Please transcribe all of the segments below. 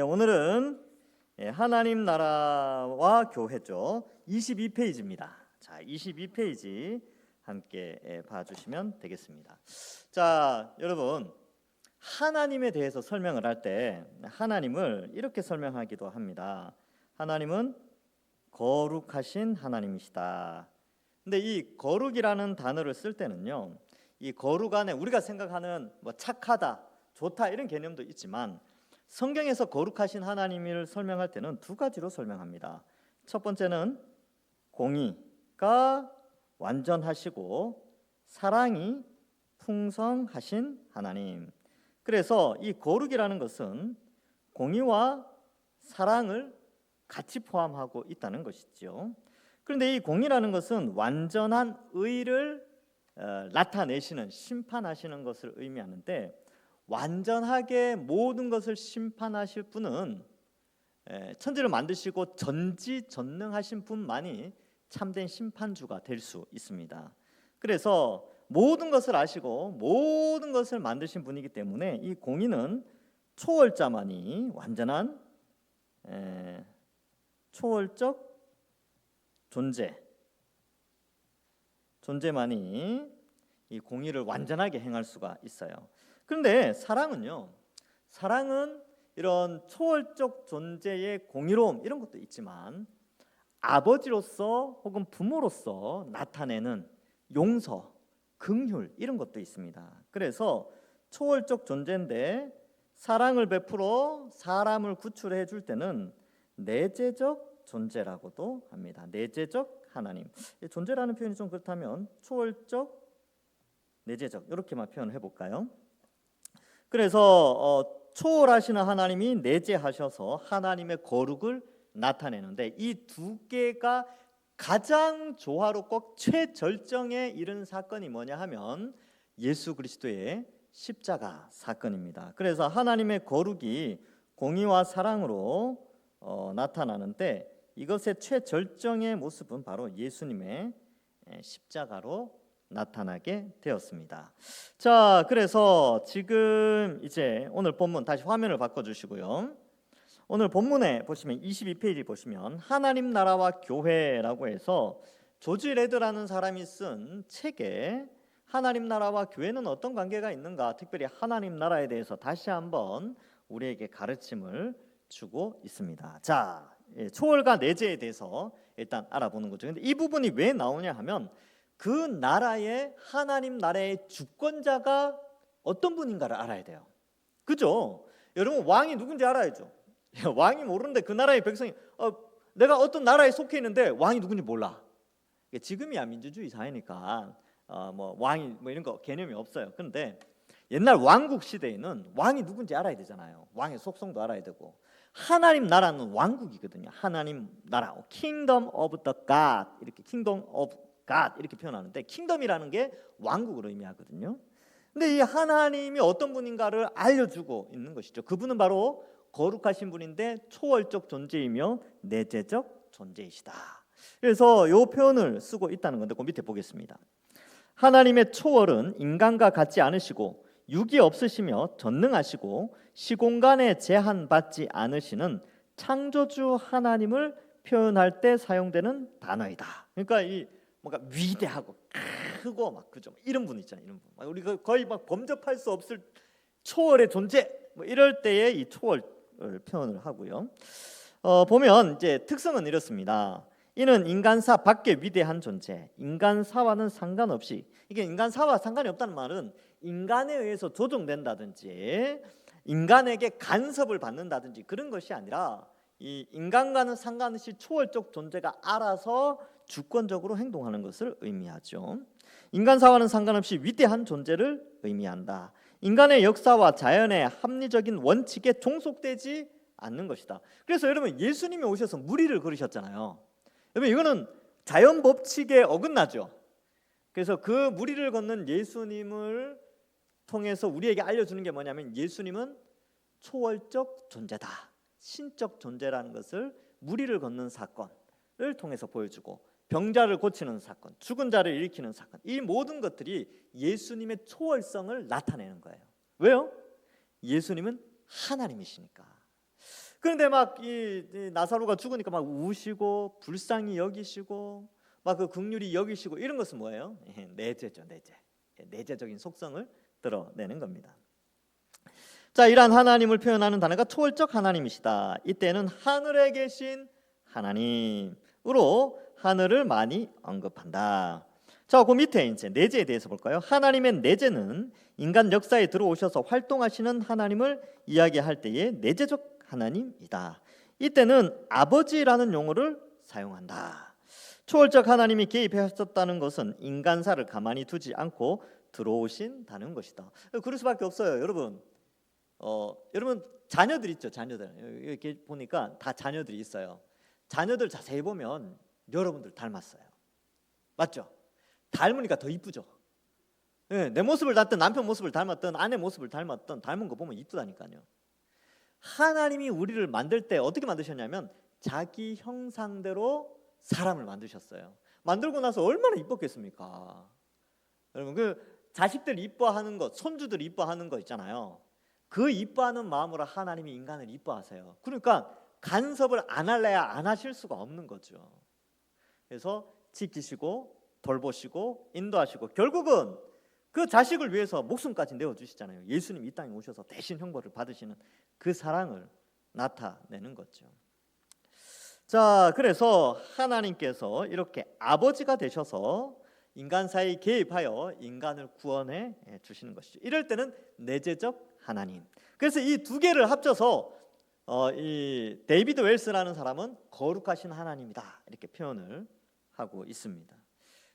오늘은 하나님 나라와 교회죠. 22페이지입니다. 자, 22페이지 함께 봐주시면 되겠습니다. 자, 여러분, 하나님에 대해서 설명을 할 때 하나님을 이렇게 설명하기도 합니다. 하나님은 거룩하신 하나님이시다. 근데 이 거룩이라는 단어를 쓸 때는요, 이 거룩 안에 우리가 생각하는 뭐 착하다, 좋다 이런 개념도 있지만 성경에서 거룩하신 하나님을 설명할 때는 두 가지로 설명합니다. 첫 번째는 공의가 완전하시고 사랑이 풍성하신 하나님. 그래서 이 거룩이라는 것은 공의와 사랑을 같이 포함하고 있다는 것이죠. 그런데 이 공의라는 것은 완전한 의를 나타내시는, 심판하시는 것을 의미하는데, 완전하게 모든 것을 심판하실 분은 천지를 만드시고 전지전능하신 분만이 참된 심판주가 될 수 있습니다. 그래서 모든 것을 아시고 모든 것을 만드신 분이기 때문에 이 공의는 초월자만이, 완전한 초월적 존재만이 이 공의를 완전하게 행할 수가 있어요. 그런데 사랑은요, 사랑은 이런 초월적 존재의 공의로움 이런 것도 있지만 아버지로서 혹은 부모로서 나타내는 용서, 긍휼 이런 것도 있습니다. 그래서 초월적 존재인데 사랑을 베풀어 사람을 구출해 줄 때는 내재적 존재라고도 합니다. 내재적 하나님. 존재라는 표현이 좀 그렇다면 초월적, 내재적 이렇게만 표현을 해볼까요? 그래서 초월하시는 하나님이 내재하셔서 하나님의 거룩을 나타내는데, 이 두 개가 가장 조화롭고 최절정에 이른 사건이 뭐냐 하면 예수 그리스도의 십자가 사건입니다. 그래서 하나님의 거룩이 공의와 사랑으로 나타나는데, 이것의 최절정의 모습은 바로 예수님의 십자가로 나타나게 되었습니다. 자, 그래서 지금 이제 오늘 본문 다시 화면을 바꿔주시고요. 오늘 본문에 보시면 22페이지 보시면 하나님 나라와 교회라고 해서 조지 레드라는 사람이 쓴 책에 하나님 나라와 교회는 어떤 관계가 있는가, 특별히 하나님 나라에 대해서 다시 한번 우리에게 가르침을 주고 있습니다. 자, 초월과 내재에 대해서 일단 알아보는 거죠. 근데 이 부분이 왜 나오냐 하면 그 나라의, 하나님 나라의 주권자가 어떤 분인가를 알아야 돼요. 그죠? 여러분, 왕이 누군지 알아야죠. 왕이 모르는데 그 나라의 백성이 내가 어떤 나라에 속해 있는데 왕이 누군지 몰라. 지금이야 민주주의 사회니까 뭐 왕이 뭐 이런 거 개념이 없어요. 그런데 옛날 왕국 시대에는 왕이 누군지 알아야 되잖아요. 왕의 속성도 알아야 되고. 하나님 나라는 왕국이거든요. 하나님 나라, Kingdom of the God, 이렇게 Kingdom of God 이렇게 표현하는데, 킹덤이라는 게 왕국을 의미하거든요. 근데 이 하나님이 어떤 분인가를 알려주고 있는 것이죠. 그분은 바로 거룩하신 분인데 초월적 존재이며 내재적 존재이시다. 그래서 이 표현을 쓰고 있다는 건데, 그 밑에 보겠습니다. 하나님의 초월은 인간과 같지 않으시고 육이 없으시며 전능하시고 시공간에 제한받지 않으시는 창조주 하나님을 표현할 때 사용되는 단어이다. 그러니까 이 뭔가 위대하고 크고 막 그죠? 이런 분 있잖아요. 이런 분. 우리가 거의 막 범접할 수 없을 초월의 존재. 뭐 이럴 때에 이 초월을 표현을 하고요. 보면 이제 특성은 이렇습니다. 이는 인간사 밖의 위대한 존재, 인간사와는 상관없이, 이게 인간사와 상관이 없다는 말은 인간에 의해서 조종된다든지 인간에게 간섭을 받는다든지 그런 것이 아니라 이 인간과는 상관없이 초월적 존재가 알아서 주권적으로 행동하는 것을 의미하죠. 인간사와는 상관없이 위대한 존재를 의미한다. 인간의 역사와 자연의 합리적인 원칙에 종속되지 않는 것이다. 그래서 여러분, 예수님이 오셔서 무리를 걸으셨잖아요. 여러분, 이거는 자연 법칙에 어긋나죠. 그래서 그 무리를 걷는 예수님을 통해서 우리에게 알려주는 게 뭐냐면, 예수님은 초월적 존재다, 신적 존재라는 것을 무리를 걷는 사건을 통해서 보여주고, 병자를 고치는 사건, 죽은 자를 일으키는 사건, 이 모든 것들이 예수님의 초월성을 나타내는 거예요. 왜요? 예수님은 하나님이시니까. 그런데 막 이 나사로가 죽으니까 막 우시고 불쌍히 여기시고 막 그 긍휼히 여기시고 이런 것은 뭐예요? 내재죠, 내재. 내재적인 속성을 드러내는 겁니다. 자, 이러한 하나님을 표현하는 단어가 초월적 하나님이시다. 이때는 하늘에 계신 하나님으로 하늘을 많이 언급한다. 자, 그 밑에 이제 내재에 대해서 볼까요? 하나님의 내재는 인간 역사에 들어오셔서 활동하시는 하나님을 이야기할 때의 내재적 하나님이다. 이때는 아버지라는 용어를 사용한다. 초월적 하나님이 개입하셨다는 것은 인간사를 가만히 두지 않고 들어오신다는 것이다. 그럴 수밖에 없어요, 여러분. 여러분 자녀들 있죠, 자녀들. 이렇게 보니까 다 자녀들이 있어요. 자녀들 자세히 보면 여러분들 닮았어요. 맞죠? 닮으니까 더 이쁘죠. 내 모습을 닮든 남편 모습을 닮았든 아내 모습을 닮았든 닮은 거 보면 이쁘다니까요. 하나님이 우리를 만들 때 어떻게 만드셨냐면 자기 형상대로 사람을 만드셨어요. 만들고 나서 얼마나 이뻤겠습니까? 여러분 그 자식들 이뻐하는 것, 손주들 이뻐하는 거 있잖아요. 그 이뻐하는 마음으로 하나님이 인간을 이뻐하세요. 그러니까 간섭을 안 할래야 안 하실 수가 없는 거죠. 그래서 지키시고 돌보시고 인도하시고 결국은 그 자식을 위해서 목숨까지 내어주시잖아요. 예수님 이 땅에 오셔서 대신 형벌을 받으시는 그 사랑을 나타내는 거죠. 자, 그래서 하나님께서 이렇게 아버지가 되셔서 인간 사이에 개입하여 인간을 구원해 주시는 것이죠. 이럴 때는 내재적 하나님. 그래서 이 두 개를 합쳐서 이 데이비드 웰스라는 사람은 거룩하신 하나님이다 이렇게 표현을 하고 있습니다.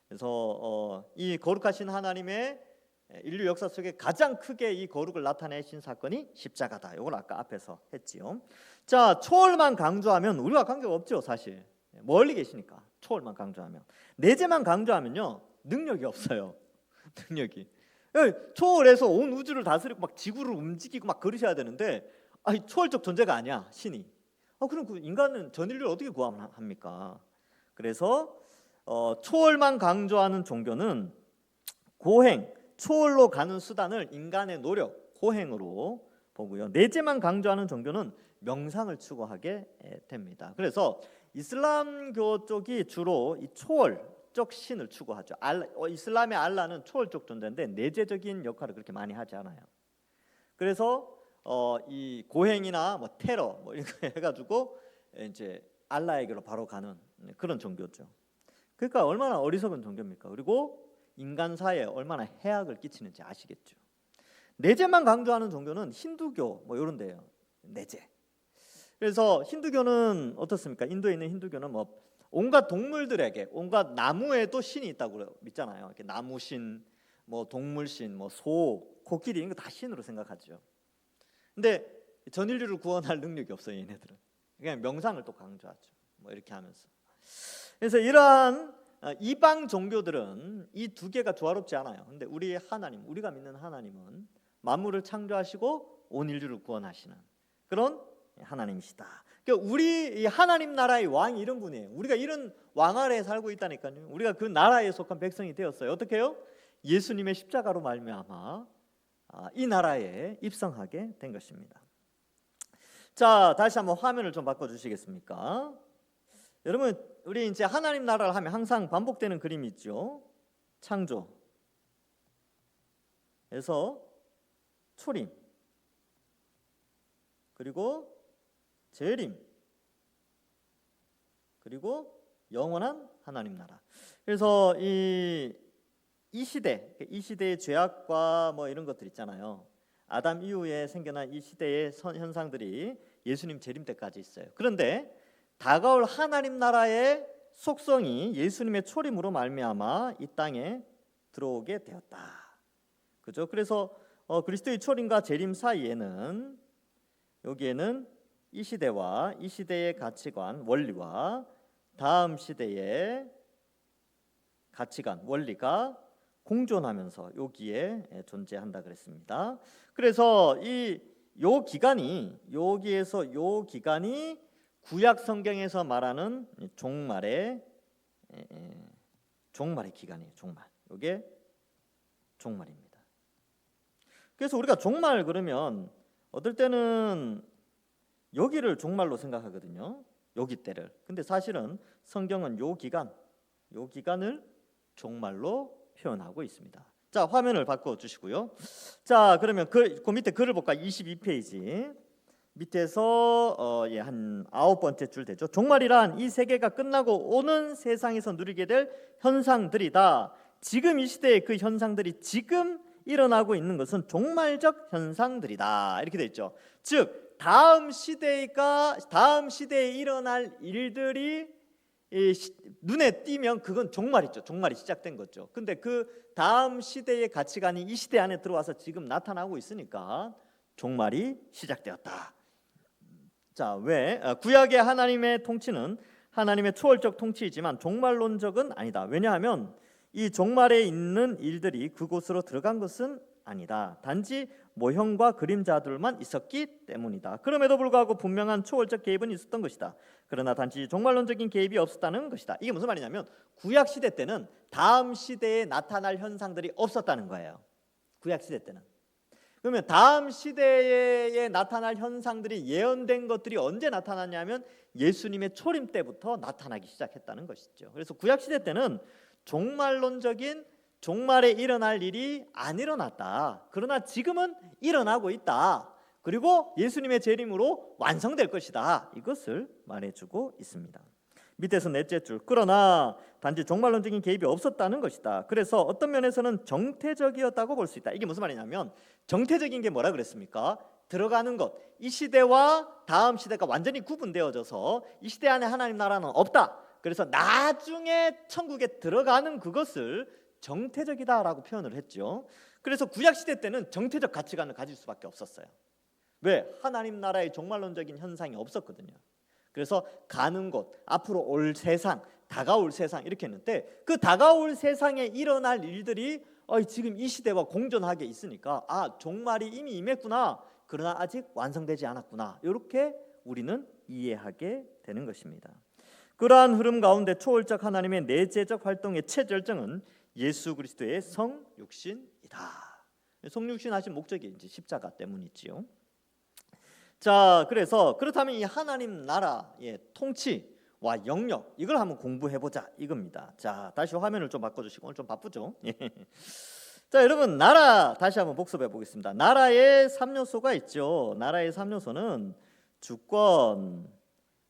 그래서 이 거룩하신 하나님의 인류 역사 속에 가장 크게 이 거룩을 나타내신 사건이 십자가다. 이걸 아까 앞에서 했지요. 자, 초월만 강조하면 우리와 관계가 없죠, 사실. 멀리 계시니까 초월만 강조하면. 내재만 강조하면요 능력이 없어요. 능력이. 초월해서 온 우주를 다스리고 막 지구를 움직이고 막 그러셔야 되는데 초월적 존재가 아니야, 신이. 그럼 그 인간은 전 인류를 어떻게 구원합니까? 그래서 초월만 강조하는 종교는 고행, 초월로 가는 수단을 인간의 노력, 고행으로 보고요. 내재만 강조하는 종교는 명상을 추구하게 됩니다. 그래서 이슬람교 쪽이 주로 이 초월적 신을 추구하죠. 이슬람의 알라는 초월적 존재인데 내재적인 역할을 그렇게 많이 하지 않아요. 그래서 이 고행이나 뭐 테러 뭐 이런 거 해가지고 이제 알라에게로 바로 가는 그런 종교죠. 그러니까 얼마나 어리석은 종교입니까? 그리고 인간사에 얼마나 해악을 끼치는지 아시겠죠. 내재만 강조하는 종교는 힌두교 뭐 이런 데요. 내재. 그래서 힌두교는 어떻습니까? 인도에 있는 힌두교는 뭐 온갖 동물들에게 온갖 나무에도 신이 있다고 믿잖아요. 이렇게 나무신, 뭐 동물신, 뭐 소, 코끼리 이런 거 다 신으로 생각하죠. 근데 전 인류를 구원할 능력이 없어요, 얘네들은. 그냥 명상을 또 강조하죠. 뭐 이렇게 하면서. 그래서 이러한 이방 종교들은 이 두 개가 조화롭지 않아요. 근데 우리 하나님, 우리가 믿는 하나님은 만물을 창조하시고 온 인류를 구원하시는 그런 하나님이시다. 그러니까 우리 하나님 나라의 왕이 이런 분이에요. 우리가 이런 왕 아래에 살고 있다니까요. 우리가 그 나라에 속한 백성이 되었어요. 어떻게 해요? 예수님의 십자가로 말미암아 이 나라에 입성하게 된 것입니다. 자, 다시 한번 화면을 좀 바꿔주시겠습니까? 여러분, 우리 이제 하나님 나라를 하면 항상 반복되는 그림이 있죠. 창조, 에서 초림, 그리고 재림, 그리고 영원한 하나님 나라. 그래서 이 시대의 죄악과 뭐 이런 것들 있잖아요. 아담 이후에 생겨난 이 시대의 현상들이 예수님 재림 때까지 있어요. 그런데 다가올 하나님 나라의 속성이 예수님의 초림으로 말미암아 이 땅에 들어오게 되었다. 그죠? 그래서 그리스도의 초림과 재림 사이에는 여기에는 이 시대와 이 시대의 가치관, 원리와 다음 시대의 가치관, 원리가 공존하면서 여기에 존재한다 그랬습니다. 그래서 요 기간이 여기에서 요 기간이 구약 성경에서 말하는 종말의 기간이에요. 종말. 이게 종말입니다. 그래서 우리가 종말 그러면 어떨 때는 여기를 종말로 생각하거든요. 여기 때를. 근데 사실은 성경은 요 기간을 종말로 표현하고 있습니다. 자, 화면을 바꿔 주시고요. 자, 그러면 그 밑에 글을 볼까? 22페이지 밑에서 한 9번째 줄 되죠. 종말이란 이 세계가 끝나고 오는 세상에서 누리게 될 현상들이다. 지금 이 시대의 그 현상들이 지금 일어나고 있는 것은 종말적 현상들이다. 이렇게 돼 있죠. 즉 다음 시대에 일어날 일들이 눈에 띄면 그건 종말이죠. 종말이 시작된 거죠. 근데 그 다음 시대의 가치관이 이 시대 안에 들어와서 지금 나타나고 있으니까 종말이 시작되었다. 자, 왜? 구약의 하나님의 통치는 하나님의 초월적 통치이지만 종말론적은 아니다. 왜냐하면 이 종말에 있는 일들이 그곳으로 들어간 것은 아니다. 단지 모형과 그림자들만 있었기 때문이다. 그럼에도 불구하고 분명한 초월적 개입은 있었던 것이다. 그러나 단지 종말론적인 개입이 없었다는 것이다. 이게 무슨 말이냐면 구약 시대 때는 다음 시대에 나타날 현상들이 없었다는 거예요. 구약 시대 때는. 그러면 다음 시대에 나타날 현상들이 예언된 것들이 언제 나타났냐면 예수님의 초림 때부터 나타나기 시작했다는 것이죠. 그래서 구약 시대 때는 종말론적인 종말에 일어날 일이 안 일어났다. 그러나 지금은 일어나고 있다. 그리고 예수님의 재림으로 완성될 것이다. 이것을 말해주고 있습니다. 밑에서 넷째 줄. 그러나 단지 종말론적인 개입이 없었다는 것이다. 그래서 어떤 면에서는 정태적이었다고 볼 수 있다. 이게 무슨 말이냐면 정태적인 게 뭐라 그랬습니까? 들어가는 것. 이 시대와 다음 시대가 완전히 구분되어져서 이 시대 안에 하나님 나라는 없다. 그래서 나중에 천국에 들어가는 그것을 정태적이다라고 표현을 했죠. 그래서 구약 시대 때는 정태적 가치관을 가질 수밖에 없었어요. 왜? 하나님 나라의 종말론적인 현상이 없었거든요. 그래서 가는 곳, 앞으로 올 세상, 다가올 세상 이렇게 했는데 그 다가올 세상에 일어날 일들이 지금 이 시대와 공존하게 있으니까 종말이 이미 임했구나. 그러나 아직 완성되지 않았구나. 이렇게 우리는 이해하게 되는 것입니다. 그러한 흐름 가운데 초월적 하나님의 내재적 활동의 최절정은 예수 그리스도의 성육신이다. 성육신 하신 목적이 이제 십자가 때문이지요. 자, 그래서 그렇다면 이 하나님 나라의 통치와 영역 이걸 한번 공부해보자 이겁니다. 자, 다시 화면을 좀 바꿔주시고 오늘 좀 바쁘죠? 자, 여러분 나라 다시 한번 복습해 보겠습니다. 나라의 3요소가 있죠. 나라의 3요소는 주권,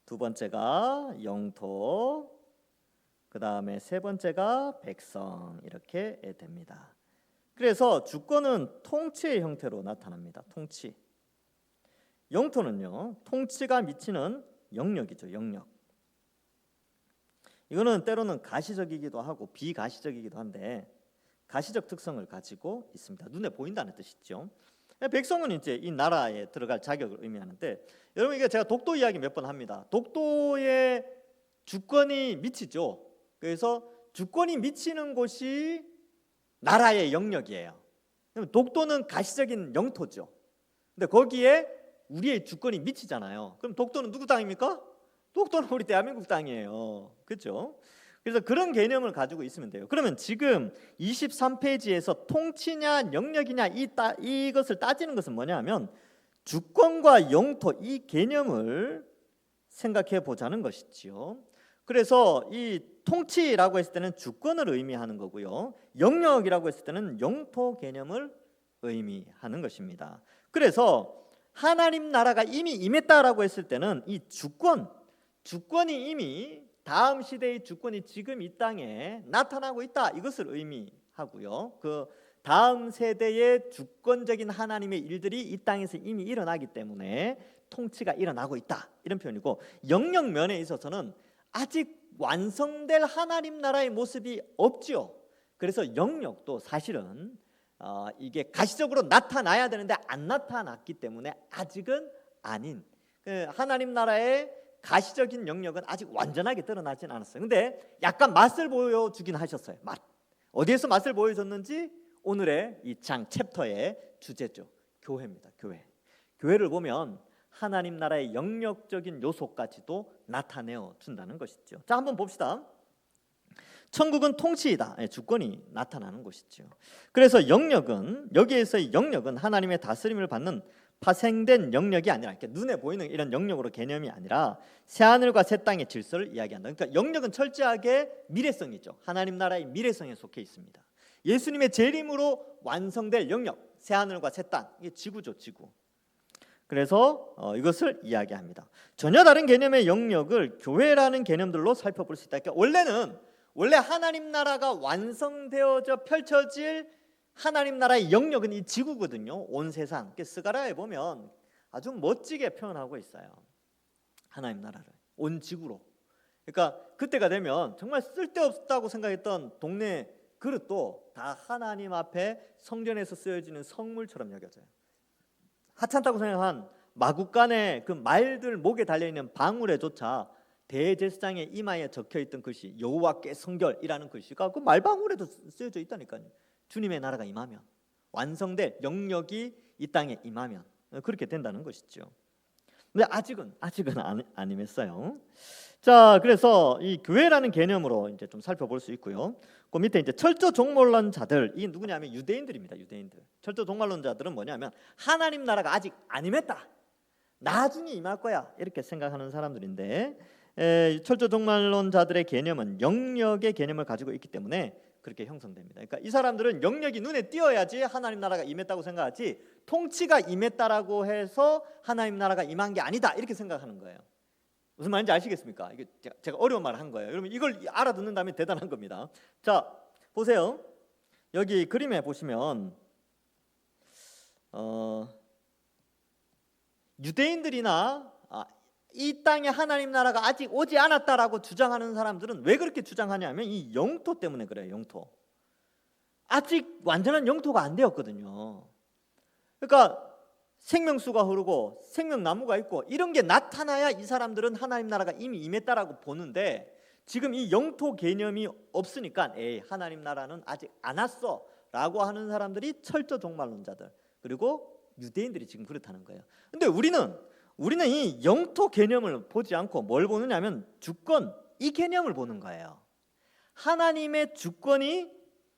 두 번째가 영토, 그 다음에 세 번째가 백성 이렇게 됩니다. 그래서 주권은 통치의 형태로 나타납니다. 통치. 영토는요, 통치가 미치는 영역이죠. 영역. 이거는 때로는 가시적이기도 하고 비가시적이기도 한데 가시적 특성을 가지고 있습니다. 눈에 보인다는 뜻이죠. 백성은 이제 이 나라에 들어갈 자격을 의미하는데 여러분 이게 제가 독도 이야기 몇 번 합니다. 독도에 주권이 미치죠. 그래서 주권이 미치는 곳이 나라의 영역이에요. 독도는 가시적인 영토죠. 근데 거기에 우리의 주권이 미치잖아요. 그럼 독도는 누구 땅입니까? 독도는 우리 대한민국 땅이에요. 그렇죠? 그래서 그런 개념을 가지고 있으면 돼요. 그러면 지금 23페이지에서 통치냐 영역이냐 이것을 따지는 것은 뭐냐면 주권과 영토 이 개념을 생각해 보자는 것이지요. 그래서 이 통치라고 했을 때는 주권을 의미하는 거고요. 영역이라고 했을 때는 영토 개념을 의미하는 것입니다. 그래서 하나님 나라가 이미 임했다라고 했을 때는 이 주권이 이미 다음 시대의 주권이 지금 이 땅에 나타나고 있다 이것을 의미하고요. 그 다음 세대의 주권적인 하나님의 일들이 이 땅에서 이미 일어나기 때문에 통치가 일어나고 있다 이런 표현이고 영역 면에 있어서는 아직 완성될 하나님 나라의 모습이 없지요. 그래서 영역도 사실은 이게 가시적으로 나타나야 되는데 안 나타났기 때문에 아직은 아닌 하나님 나라의 가시적인 영역은 아직 완전하게 드러나진 않았어요. 근데 약간 맛을 보여주긴 하셨어요. 맛. 어디에서 맛을 보여줬는지 오늘의 이 장 챕터의 주제죠. 교회입니다. 교회를 보면 하나님 나라의 영역적인 요소까지도 나타내어 준다는 것이죠. 자, 한번 봅시다. 천국은 통치이다. 주권이 나타나는 것이죠. 그래서 영역은 여기에서의 영역은 하나님의 다스림을 받는 파생된 영역이 아니라 이렇게 눈에 보이는 이런 영역으로 개념이 아니라 새 하늘과 새 땅의 질서를 이야기한다. 그러니까 영역은 철저하게 미래성이죠. 하나님 나라의 미래성에 속해 있습니다. 예수님의 재림으로 완성될 영역, 새 하늘과 새 땅, 이게 지구죠, 지구. 그래서 이것을 이야기합니다. 전혀 다른 개념의 영역을 교회라는 개념들로 살펴볼 수 있다. 그러니까 원래 하나님 나라가 완성되어져 펼쳐질 하나님 나라의 영역은 이 지구거든요. 온 세상. 스가랴에 보면 아주 멋지게 표현하고 있어요. 하나님 나라를 온 지구로. 그러니까 그때가 되면 정말 쓸데없다고 생각했던 동네 그릇도 다 하나님 앞에 성전에서 쓰여지는 성물처럼 여겨져요. 하찮다고 생각한 마구간의 그 말들 목에 달려있는 방울에조차 대제사장의 이마에 적혀있던 글씨 여호와께 성결이라는 글씨가 그 말방울에도 쓰여져 있다니까요. 주님의 나라가 임하면, 완성될 영역이 이 땅에 임하면 그렇게 된다는 것이죠. 근데 아직은 안 임했어요. 자, 그래서 이 교회라는 개념으로 이제 좀 살펴볼 수 있고요. 그 밑에 이제 철저 종말론자들, 이 누구냐면 유대인들입니다. 유대인들. 철저 종말론자들은 뭐냐면 하나님 나라가 아직 안 임했다, 나중에 임할 거야, 이렇게 생각하는 사람들인데, 철저 종말론자들의 개념은 영역의 개념을 가지고 있기 때문에 그렇게 형성됩니다. 그러니까 이 사람들은 영역이 눈에 띄어야지 하나님 나라가 임했다고 생각하지, 통치가 임했다라고 해서 하나님 나라가 임한 게 아니다, 이렇게 생각하는 거예요. 무슨 말인지 아시겠습니까? 이게 제가 어려운 말을 한 거예요. 여러분 이걸 알아듣는다면 대단한 겁니다. 자, 보세요. 여기 그림에 보시면 유대인들이나 이 땅에 하나님 나라가 아직 오지 않았다라고 주장하는 사람들은 왜 그렇게 주장하냐면 이 영토 때문에 그래요. 영토. 아직 완전한 영토가 안 되었거든요. 그러니까 생명수가 흐르고 생명나무가 있고 이런 게 나타나야 이 사람들은 하나님 나라가 이미 임했다라고 보는데, 지금 이 영토 개념이 없으니까 하나님 나라는 아직 안 왔어 라고 하는 사람들이 철저 종말론자들, 그리고 유대인들이 지금 그렇다는 거예요. 근데 우리는 이 영토 개념을 보지 않고 뭘 보느냐면 주권, 이 개념을 보는 거예요. 하나님의 주권이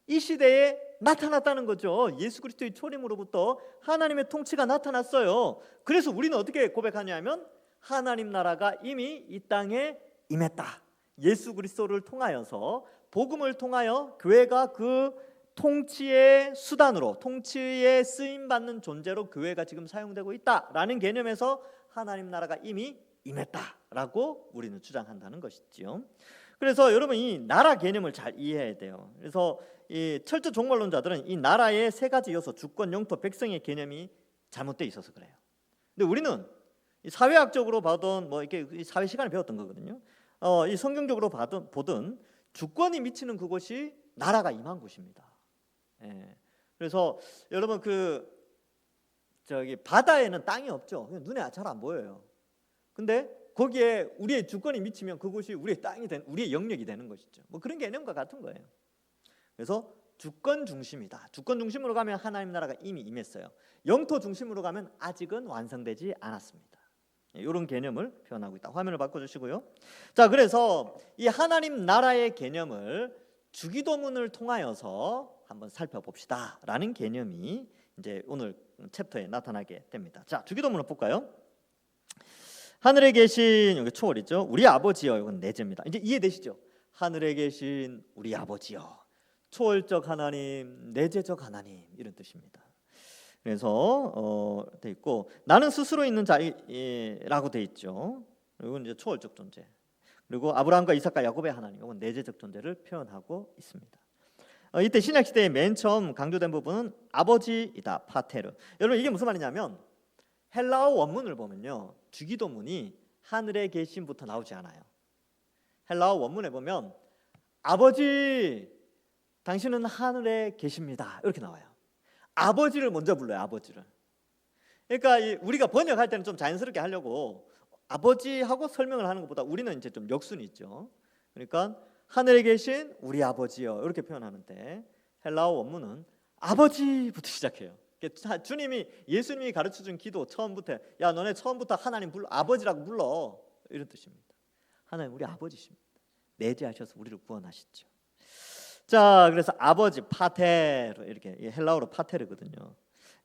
이 시대에 나타났다는 거죠. 예수 그리스도의 초림으로부터 하나님의 통치가 나타났어요. 그래서 우리는 어떻게 고백하냐면 하나님 나라가 이미 이 땅에 임했다. 예수 그리스도를 통하여서, 복음을 통하여 교회가 그 통치의 수단으로, 통치에 쓰임받는 존재로 교회가 지금 사용되고 있다라는 개념에서 하나님 나라가 이미 임했다라고 우리는 주장한다는 것이지요. 그래서 여러분 이 나라 개념을 잘 이해해야 돼요. 그래서 이 철저 종말론자들은 이 나라의 세 가지 요소, 주권, 영토, 백성의 개념이 잘못되어 있어서 그래요. 근데 우리는 사회학적으로 봐든 뭐 이렇게 사회 시간에 배웠던 거거든요. 이 성경적으로 보든 주권이 미치는 그곳이 나라가 임한 곳입니다. 예. 그래서 여러분 저기 바다에는 땅이 없죠. 눈에 잘 안 보여요. 근데 거기에 우리의 주권이 미치면 그곳이 우리의 땅이 우리의 영역이 되는 것이죠. 뭐 그런 개념과 같은 거예요. 그래서 주권 중심이다. 주권 중심으로 가면 하나님 나라가 이미 임했어요. 영토 중심으로 가면 아직은 완성되지 않았습니다. 이런 개념을 표현하고 있다. 화면을 바꿔주시고요. 자, 그래서 이 하나님 나라의 개념을 주기도문을 통하여서 한번 살펴봅시다라는 개념이 이제 오늘 챕터에 나타나게 됩니다. 자, 주기도문을 볼까요? 하늘에 계신, 여기 초월이죠. 우리 아버지여, 이건 내재입니다. 이제 이해되시죠? 하늘에 계신 우리 아버지여, 초월적 하나님, 내재적 하나님, 이런 뜻입니다. 그래서 돼 있고, 나는 스스로 있는 자라고 돼 있죠. 이건 이제 초월적 존재. 그리고 아브라함과 이삭과 야곱의 하나님, 이건 내재적 존재를 표현하고 있습니다. 이때 신약 시대의 맨 처음 강조된 부분은 아버지이다, 파테르. 여러분 이게 무슨 말이냐면 헬라어 원문을 보면요, 주기도문이 하늘에 계신부터 나오지 않아요. 헬라어 원문에 보면 아버지, 당신은 하늘에 계십니다, 이렇게 나와요. 아버지를 먼저 불러요. 아버지를. 그러니까 우리가 번역할 때는 좀 자연스럽게 하려고 아버지하고 설명을 하는 것보다 우리는 이제 좀 역순이 있죠. 그러니까 하늘에 계신 우리 아버지요, 이렇게 표현하는데 헬라어 원문은 아버지부터 시작해요. 예수님이 가르쳐준 기도 처음부터, 야 너네 처음부터 하나님 불러, 아버지라고 불러, 이런 뜻입니다. 하나님 우리 아버지십니다. 내재하셔서 우리를 구원하시죠. 자, 그래서 아버지, 파테르, 이렇게 헬라어로 파테르거든요.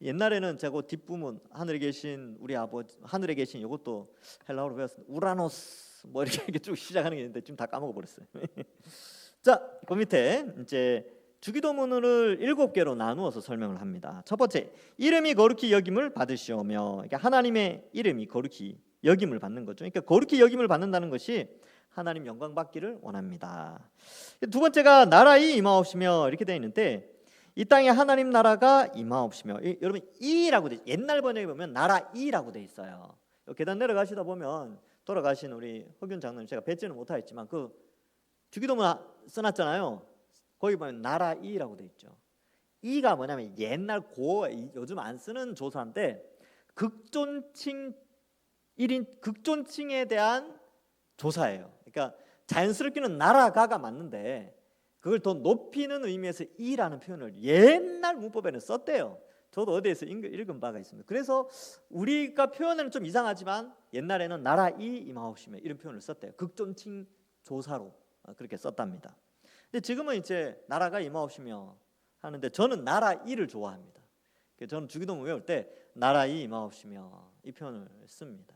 옛날에는 제가 뒷부분 하늘에 계신 우리 아버지, 하늘에 계신 이것도 헬라어로 배웠습니다. 우라노스 뭐 이렇게 쭉 시작하는 게 있는데 지금 다 까먹어 버렸어요. 자, 그 밑에 이제 주기도문을 7개로 나누어서 설명을 합니다. 첫 번째, 이름이 거룩히 여김을 받으시오며, 그러니까 하나님의 이름이 거룩히 여김을 받는 거죠. 그러니까 거룩히 여김을 받는다는 것이 하나님 영광 받기를 원합니다. 두 번째가 나라의 임하옵시며 이렇게 되어 있는데, 이 땅에 하나님 나라가 임하옵시며, 여러분 이라고 돼, 옛날 번역에 보면 나라 이라고 돼 있어요. 계단 내려가시다 보면 돌아가신 우리 허균 장로님, 제가 뵙지는 못하겠지만 그 주기도문 써놨잖아요. 거기 보면 나라 이라고 돼 있죠. 이가 뭐냐면 옛날 요즘 안 쓰는 조사인데 극존칭 1인 극존칭에 대한 조사예요. 그러니까 자연스럽게는 나라가가 맞는데 그걸 더 높이는 의미에서 이라는 표현을 옛날 문법에는 썼대요. 저도 어디에서 읽은 바가 있습니다. 그래서 우리가 표현은 좀 이상하지만 옛날에는 나라 이 임하옵시며 이런 표현을 썼대요. 극존칭 조사로 그렇게 썼답니다. 근데 지금은 이제 나라가 임하옵시며 하는데 저는 나라 이를 좋아합니다. 저는 주기도문 외울 때 나라 이 임하옵시며 이 표현을 씁니다.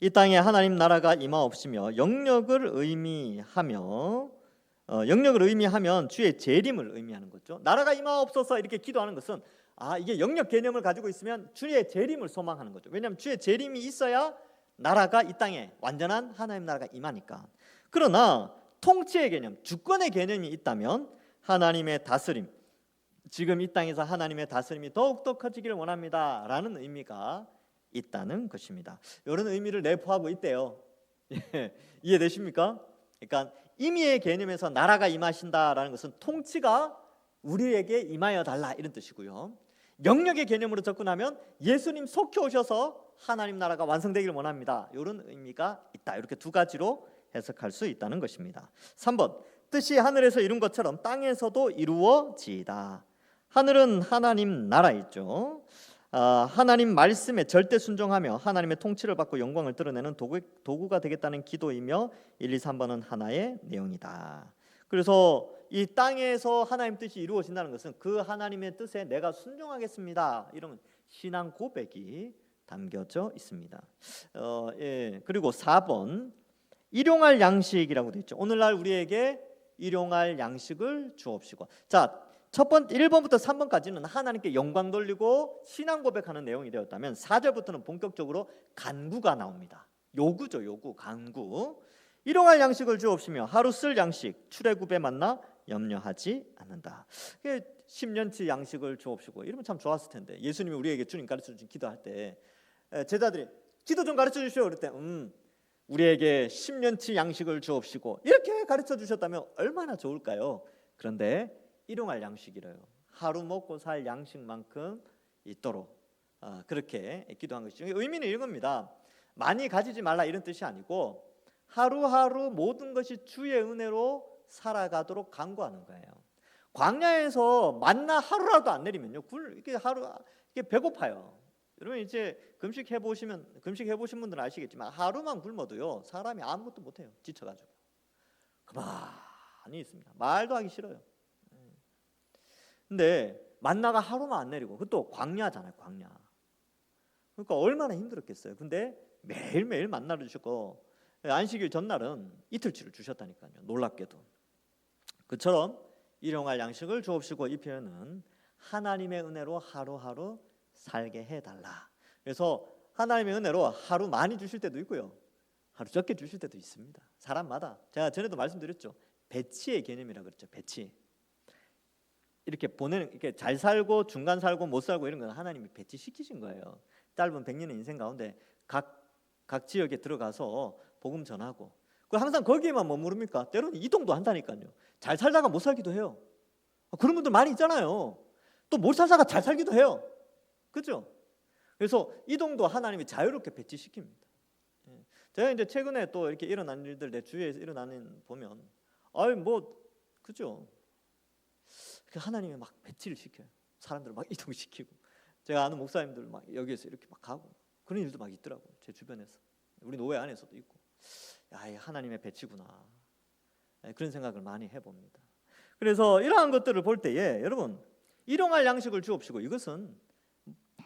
이 땅에 하나님 나라가 임하옵시며 영역을 의미하면 주의 재림을 의미하는 거죠. 나라가 임하옵소서 이렇게 기도하는 것은 이게 영역 개념을 가지고 있으면 주의 재림을 소망하는 거죠. 왜냐하면 주의 재림이 있어야 나라가 이 땅에 완전한 하나님 나라가 임하니까. 그러나 통치의 개념, 주권의 개념이 있다면 하나님의 다스림, 지금 이 땅에서 하나님의 다스림이 더욱더 커지기를 원합니다라는 의미가 있다는 것입니다. 이런 의미를 내포하고 있대요. 이해되십니까? 그러니까 임의의 개념에서 나라가 임하신다라는 것은 통치가 우리에게 임하여 달라 이런 뜻이고요. 영역의 개념으로 접근하면 예수님 속히 오셔서 하나님 나라가 완성되기를 원합니다. 이런 의미가 있다. 이렇게 두 가지로 해석할 수 있다는 것입니다. 3번, 뜻이 하늘에서 이룬 것처럼 땅에서도 이루어지이다. 하늘은 하나님 나라이죠. 하나님 말씀에 절대 순종하며 하나님의 통치를 받고 영광을 드러내는 도구가 되겠다는 기도이며 1, 2, 3번은 하나의 내용이다. 그래서 이 땅에서 하나님 뜻이 이루어진다는 것은 그 하나님의 뜻에 내가 순종하겠습니다. 이런 신앙 고백이 담겨져 있습니다. 그리고 4번, 일용할 양식이라고 되어 있죠. 오늘날 우리에게 일용할 양식을 주옵시고. 자, 첫 번째 1번부터 3번까지는 하나님께 영광 돌리고 신앙 고백하는 내용이 되었다면 4절부터는 본격적으로 간구가 나옵니다. 요구죠, 요구, 간구. 일용할 양식을 주옵시며 하루 쓸 양식 출애굽에 만나 염려하지 않는다. 10년치 양식을 주옵시고 이러면 참 좋았을 텐데, 예수님이 우리에게 주님 가르쳐 주신 기도할 때 제자들이 기도 좀 가르쳐 주시오 그럴 때 우리에게 10년치 양식을 주옵시고 이렇게 가르쳐 주셨다면 얼마나 좋을까요? 그런데 일용할 양식이래요. 하루 먹고 살 양식만큼 있도록 그렇게 기도한 것이죠. 의미는 이겁니다. 많이 가지지 말라 이런 뜻이 아니고 하루하루 모든 것이 주의 은혜로 살아가도록 간구하는 거예요. 광야에서 만나 하루라도 안 내리면요, 이게 배고파요. 여러분 이제 금식 해보신 분들은 아시겠지만 하루만 굶어도요 사람이 아무것도 못해요. 지쳐가지고 가만히 있습니다. 말도 하기 싫어요. 근데 만나가 하루만 안 내리고 그것도 광야잖아요. 광야. 그러니까 얼마나 힘들었겠어요. 근데 매일매일 만나를 주셨고 안식일 전날은 이틀치를 주셨다니까요. 놀랍게도. 그처럼 일용할 양식을 주옵시고 이 표현은 하나님의 은혜로 하루하루 살게 해달라. 그래서 하나님의 은혜로 하루 많이 주실 때도 있고요, 하루 적게 주실 때도 있습니다. 사람마다. 제가 전에도 말씀드렸죠. 배치의 개념이라 그랬죠. 배치. 이렇게 이렇게 잘 살고 중간 살고 못 살고 이런 건 하나님이 배치시키신 거예요. 짧은 100년의 인생 가운데 각 지역에 들어가서 복음 전하고 항상 거기에만 머무릅니까? 때로는 이동도 한다니까요. 잘 살다가 못 살기도 해요. 그런 분들 많이 있잖아요. 또 못 살다가 잘 살기도 해요. 그렇죠? 그래서 이동도 하나님이 자유롭게 배치시킵니다. 제가 이제 최근에 또 이렇게 일어난 일들 내 주위에서 일어나는 보면 그죠? 하나님이 막 배치를 시켜요. 사람들을 막 이동시키고, 제가 아는 목사님들 막 여기에서 이렇게 막 가고 그런 일도 막 있더라고요. 제 주변에서, 우리 노회 안에서도 있고. 하나님의 배치구나. 그런 생각을 많이 해봅니다. 그래서 이러한 것들을 볼 때에 여러분 일용할 양식을 주옵시고. 이것은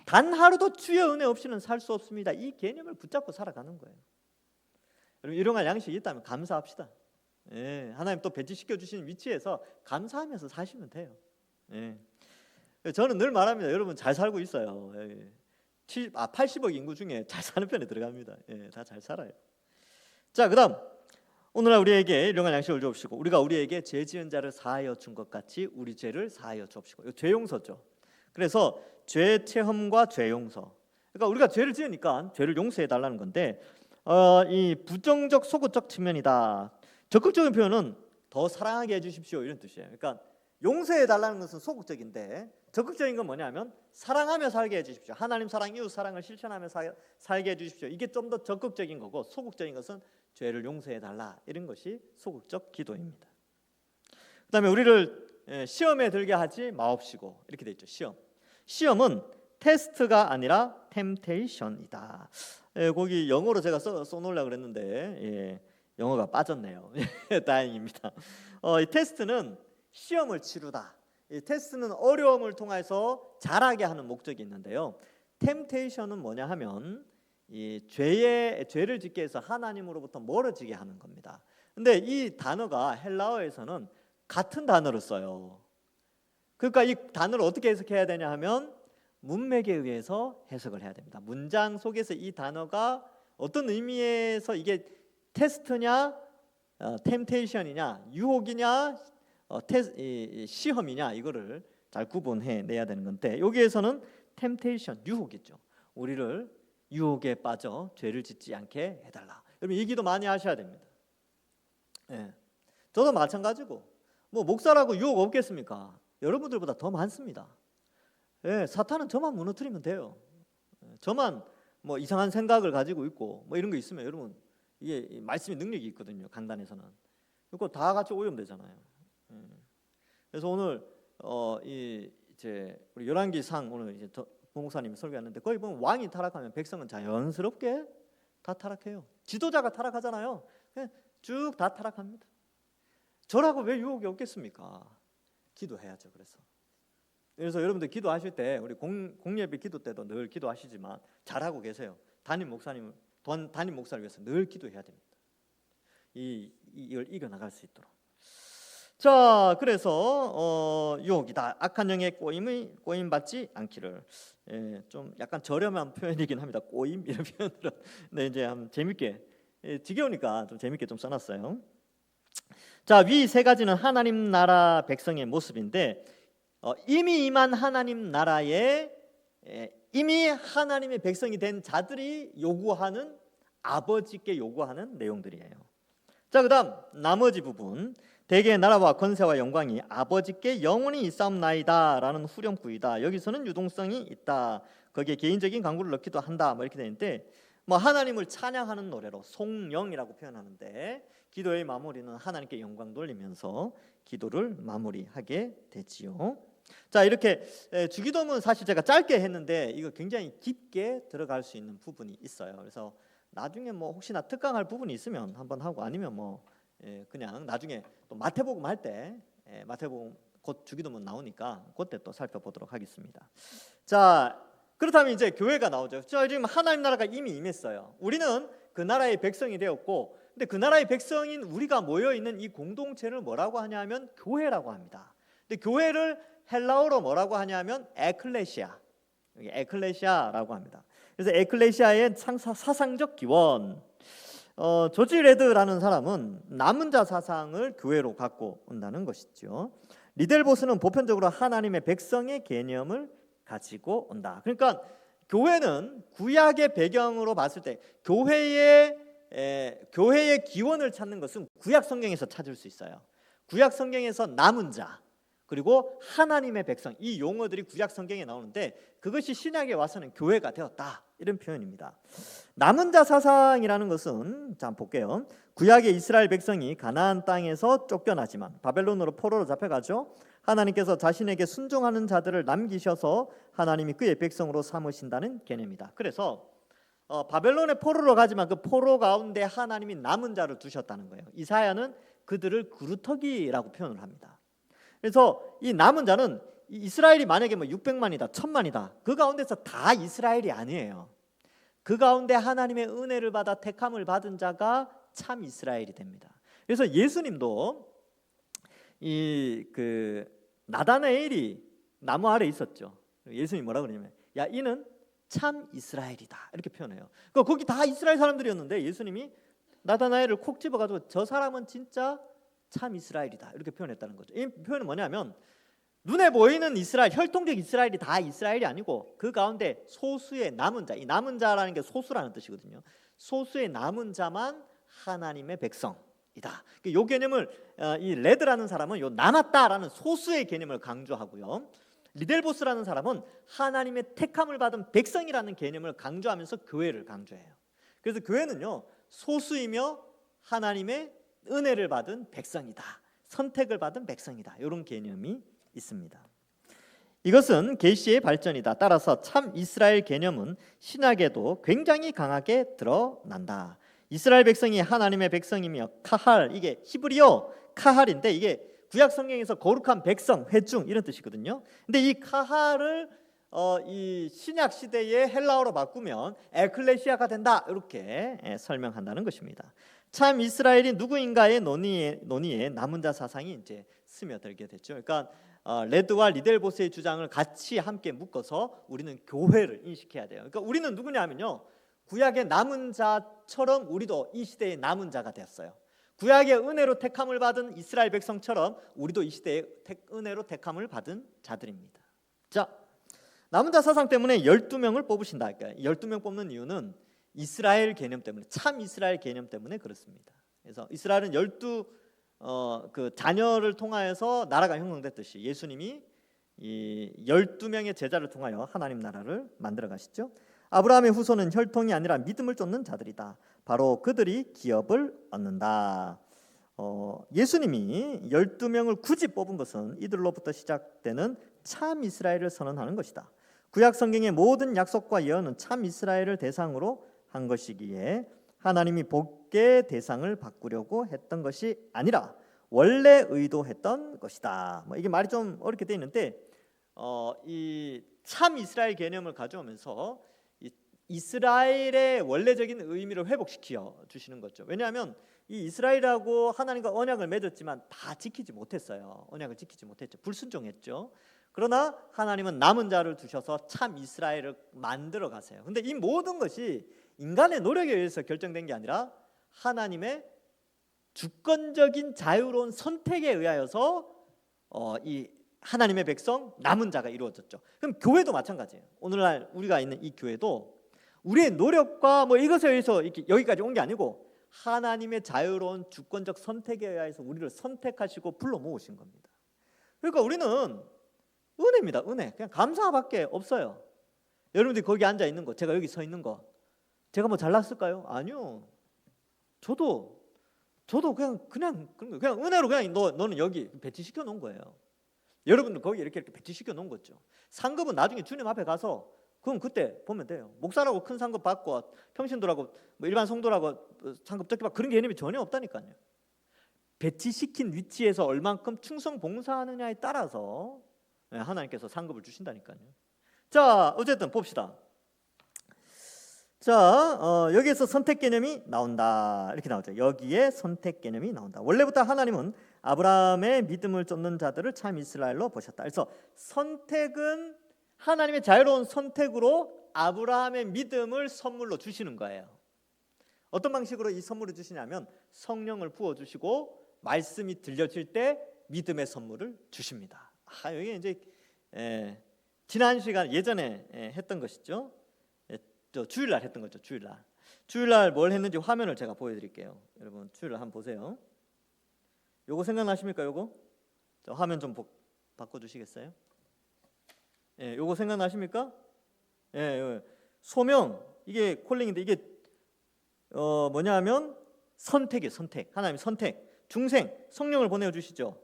단 하루도 주의 은혜 없이는 살 수 없습니다. 이 개념을 붙잡고 살아가는 거예요. 여러분, 일용할 양식이 있다면 감사합시다. 예, 하나님 또 배치시켜 주시는 위치에서 감사하면서 사시면 돼요. 예. 저는 늘 말합니다. 여러분 잘 살고 있어요. 예. 80억 인구 중에 잘 사는 편에 들어갑니다. 예, 다 잘 살아요. 자, 그다음 오늘날 우리에게 일용할 양식을 주옵시고 우리가 우리에게 죄 지은 자를 사하여 준 것 같이 우리 죄를 사하여 주옵시고. 이거 죄 용서죠. 그래서 죄 체험과 죄 용서. 그러니까 우리가 죄를 지으니까 죄를 용서해 달라는 건데 이 부정적 소극적 측면이다. 적극적인 표현은 더 사랑하게 해주십시오 이런 뜻이에요. 그러니까 용서해 달라는 것은 소극적인데 적극적인 건 뭐냐면 사랑하며 살게 해주십시오. 하나님 사랑, 이웃 사랑을 실천하며 살게 해주십시오. 이게 좀 더 적극적인 거고, 소극적인 것은 죄를 용서해 달라 이런 것이 소극적 기도입니다. 그다음에 우리를 시험에 들게 하지 마옵시고 이렇게 돼 있죠. 시험은 테스트가 아니라 템테이션이다. 거기 영어로 제가 써놓으려고 그랬는데 영어가 빠졌네요. 다행입니다. 이 테스트는 시험을 치르다. 이 테스트는 어려움을 통해서 잘하게 하는 목적이 있는데요. 템테이션은 뭐냐 하면 이 죄를 짓게 해서 하나님으로부터 멀어지게 하는 겁니다. 근데 이 단어가 헬라어에서는 같은 단어를 써요. 그러니까 이 단어를 어떻게 해석해야 되냐 하면 문맥에 의해서 해석을 해야 됩니다. 문장 속에서 이 단어가 어떤 의미에서 이게 테스트냐, 템테이션이냐, 유혹이냐, 시험이냐 이거를 잘 구분해 내야 되는 건데 여기에서는 템테이션, 유혹이죠. 우리를 유혹에 빠져 죄를 짓지 않게 해달라. 여러분 이 기도 많이 하셔야 됩니다. 저도 마찬가지고 뭐 목사라고 유혹 없겠습니까? 여러분들보다 더 많습니다. 사탄은 저만 무너뜨리면 돼요. 저만 뭐 이상한 생각을 가지고 있고 뭐 이런 거 있으면 여러분 이게 말씀의 능력이 있거든요. 강단에서는 그거 다 같이 오염 되잖아요. 그래서 오늘 이제 우리 열왕기상 오늘 이제 목사님이 설교했는데 거기 보면 왕이 타락하면 백성은 자연스럽게 다 타락해요. 지도자가 타락하잖아요. 쭉 다 타락합니다. 저라고 왜 유혹이 없겠습니까? 기도해야죠. 그래서 여러분들 기도하실 때 우리 공예배 기도 때도 늘 기도하시지만 잘하고 계세요. 담임 목사를 위해서 늘 기도해야 됩니다. 이걸 이겨나갈 수 있도록. 자, 그래서 유혹이다. 악한 영의 꼬임 받지 않기를. 좀 약간 저렴한 표현이긴 합니다. 꼬임 이런 표현으로. 네, 이제 한번 재밌게 지겨우니까 좀 재밌게 좀 써놨어요. 자, 위 세 가지는 하나님 나라 백성의 모습인데 이미 임한 하나님 나라에 이미 하나님의 백성이 된 자들이 요구하는 아버지께 요구하는 내용들이에요. 자, 그다음 나머지 부분 대개의 나라와 권세와 영광이 아버지께 영원히 있사옵나이다라는 후렴구이다. 여기서는 유동성이 있다. 거기에 개인적인 강구를 넣기도 한다. 뭐 이렇게 되는데 뭐 하나님을 찬양하는 노래로 송영이라고 표현하는데 기도의 마무리는 하나님께 영광 돌리면서 기도를 마무리하게 되지요. 자, 이렇게 주기도문 사실 제가 짧게 했는데 이거 굉장히 깊게 들어갈 수 있는 부분이 있어요. 그래서 나중에 뭐 혹시나 특강할 부분이 있으면 한번 하고 아니면 뭐 그냥 나중에 또 마태복음 할 때 마태복음 곧 주기도문 나오니까 그때 또 살펴보도록 하겠습니다. 자, 그렇다면 이제 교회가 나오죠. 자, 지금 하나님 나라가 이미 임했어요. 우리는 그 나라의 백성이 되었고, 근데 그 나라의 백성인 우리가 모여 있는 이 공동체를 뭐라고 하냐면 교회라고 합니다. 근데 교회를 헬라어로 뭐라고 하냐면 에클레시아라고 합니다. 그래서 에클레시아의 사상적 기원. 조지 레드라는 사람은 남은 자 사상을 교회로 갖고 온다는 것이죠. 리델보스는 보편적으로 하나님의 백성의 개념을 가지고 온다. 그러니까 교회는 구약의 배경으로 봤을 때 교회의 기원을 찾는 것은 구약 성경에서 찾을 수 있어요. 구약 성경에서 남은 자 그리고 하나님의 백성 이 용어들이 구약 성경에 나오는데 그것이 신약에 와서는 교회가 되었다 이런 표현입니다. 남은 자 사상이라는 것은 자 볼게요. 구약의 이스라엘 백성이 가나안 땅에서 쫓겨나지만 바벨론으로 포로로 잡혀가죠. 하나님께서 자신에게 순종하는 자들을 남기셔서 하나님이 그의 백성으로 삼으신다는 개념이다. 그래서 바벨론의 포로로 가지만 그 포로 가운데 하나님이 남은 자를 두셨다는 거예요. 이사야는 그들을 그루터기라고 표현을 합니다. 그래서 이 남은 자는 이스라엘이 만약에 뭐 600만이다, 1000만이다. 그 가운데서 다 이스라엘이 아니에요. 그 가운데 하나님의 은혜를 받아 택함을 받은 자가 참 이스라엘이 됩니다. 그래서 예수님도 이 나다나엘이 나무 아래 있었죠. 예수님이 뭐라 그러냐면 야 이는 참 이스라엘이다 이렇게 표현해요. 그러니까 거기 다 이스라엘 사람들이었는데 예수님이 나다나엘을 콕 집어가지고 저 사람은 진짜 참 이스라엘이다 이렇게 표현했다는 거죠. 이 표현은 뭐냐면 눈에 보이는 이스라엘, 혈통적 이스라엘이 다 이스라엘이 아니고 그 가운데 소수의 남은 자, 이 남은 자라는 게 소수라는 뜻이거든요. 소수의 남은 자만 하나님의 백성이다. 이 개념을 이 레드라는 사람은 요 남았다라는 소수의 개념을 강조하고요. 리델보스라는 사람은 하나님의 택함을 받은 백성이라는 개념을 강조하면서 교회를 강조해요. 그래서 교회는요 소수이며 하나님의 은혜를 받은 백성이다, 선택을 받은 백성이다 이런 개념이 있습니다. 이것은 계시의 발전이다. 따라서 참 이스라엘 개념은 신약에도 굉장히 강하게 드러난다. 이스라엘 백성이 하나님의 백성이며 카할, 이게 히브리어 카할인데 이게 구약 성경에서 거룩한 백성, 회중 이런 뜻이거든요. 근데 이 카할을 이 신약 시대의 헬라어로 바꾸면 에클레시아가 된다 이렇게 설명한다는 것입니다. 참 이스라엘이 누구인가의 논의에 남은 자 사상이 이제 스며들게 됐죠. 그러니까 레드와 리델보스의 주장을 같이 함께 묶어서 우리는 교회를 인식해야 돼요. 그러니까 우리는 누구냐면요, 구약의 남은 자처럼 우리도 이 시대의 남은 자가 되었어요. 구약의 은혜로 택함을 받은 이스라엘 백성처럼 우리도 이 시대의 은혜로 택함을 받은 자들입니다. 자, 남은 자 사상 때문에 12명을 뽑으신다. 그러니까 12명 뽑는 이유는 이스라엘 개념 때문에, 참 이스라엘 개념 때문에 그렇습니다. 그래서 이스라엘은 12 그 자녀를 통하여서 나라가 형성됐듯이 예수님이 이 12명의 제자를 통하여 하나님 나라를 만들어 가시죠. 아브라함의 후손은 혈통이 아니라 믿음을 쫓는 자들이다. 바로 그들이 기업을 얻는다. 예수님이 12명을 굳이 뽑은 것은 이들로부터 시작되는 참 이스라엘을 선언하는 것이다. 구약 성경의 모든 약속과 예언은 참 이스라엘을 대상으로 한 것이기에 하나님이 복의 대상을 바꾸려고 했던 것이 아니라 원래 의도했던 것이다. 이게 말이 좀 어렵게 돼 있는데 이 참 이스라엘 개념을 가져오면서 이스라엘의 원래적인 의미를 회복시켜 주시는 거죠. 왜냐하면 이 이스라엘하고 하나님과 언약을 맺었지만 다 지키지 못했어요. 언약을 지키지 못했죠. 불순종했죠. 그러나 하나님은 남은 자를 두셔서 참 이스라엘을 만들어 가세요. 근데 이 모든 것이 인간의 노력에 의해서 결정된 게 아니라 하나님의 주권적인 자유로운 선택에 의하여서 이 하나님의 백성 남은 자가 이루어졌죠. 그럼 교회도 마찬가지예요. 오늘날 우리가 있는 이 교회도 우리의 노력과 이것에 의해서 이렇게 여기까지 온 게 아니고 하나님의 자유로운 주권적 선택에 의해서 우리를 선택하시고 불러 모으신 겁니다. 그러니까 우리는 은혜입니다. 은혜. 그냥 감사밖에 없어요. 여러분들이 거기 앉아 있는 거, 제가 여기 서 있는 거, 제가 뭐 잘났을까요? 아니요. 저도 그냥 은혜로 그냥 너는 여기 배치시켜 놓은 거예요. 여러분들 거기 이렇게 배치시켜 놓은 거죠. 상급은 나중에 주님 앞에 가서 그럼 그때 보면 돼요. 목사라고 큰 상급 받고 평신도라고 일반 성도라고 상급 적게 받고 그런 개념이 전혀 없다니까요. 배치시킨 위치에서 얼만큼 충성 봉사하느냐에 따라서 하나님께서 상급을 주신다니까요. 자, 어쨌든 봅시다. 자, 여기에서 선택 개념이 나온다. 이렇게 나오죠. 여기에 선택 개념이 나온다. 원래부터 하나님은 아브라함의 믿음을 쫓는 자들을 참 이스라엘로 보셨다. 그래서 선택은 하나님의 자유로운 선택으로 아브라함의 믿음을 선물로 주시는 거예요. 어떤 방식으로 이 선물을 주시냐면 성령을 부어주시고 말씀이 들려질 때 믿음의 선물을 주십니다. 여기 이제 지난 시간 예전에 했던 것이죠. 주일날 했던 거죠. 주일날 뭘 했는지 화면을 제가 보여드릴게요. 여러분 주일날 한번 보세요. 요거 생각나십니까? 요거 화면 좀 바꿔주시겠어요? 요거 생각나십니까? 소명, 이게 콜링인데 이게 뭐냐면 선택이에요. 선택. 하나님 선택. 중생, 성령을 보내어 주시죠.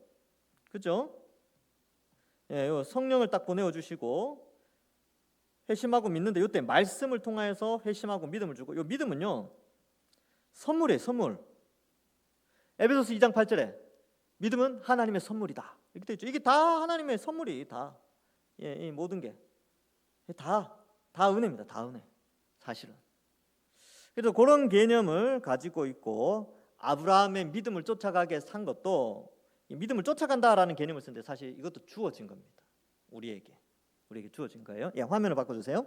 그죠? 요 성령을 딱 보내어 주시고 회심하고 믿는데 이때 말씀을 통하여서 회심하고 믿음을 주고, 요 믿음은요 선물이에요. 선물. 에베소서 2장 8절에 믿음은 하나님의 선물이다 이렇게 되어 있죠. 이게 다 하나님의 선물이 다 이 모든 게 다 은혜입니다. 다 은혜. 사실은. 그래서 그런 개념을 가지고 있고 아브라함의 믿음을 쫓아가게 산 것도 이 믿음을 쫓아간다라는 개념을 쓰는데 사실 이것도 주어진 겁니다. 우리에게 주어진 거예요. 예, 화면을 바꿔주세요.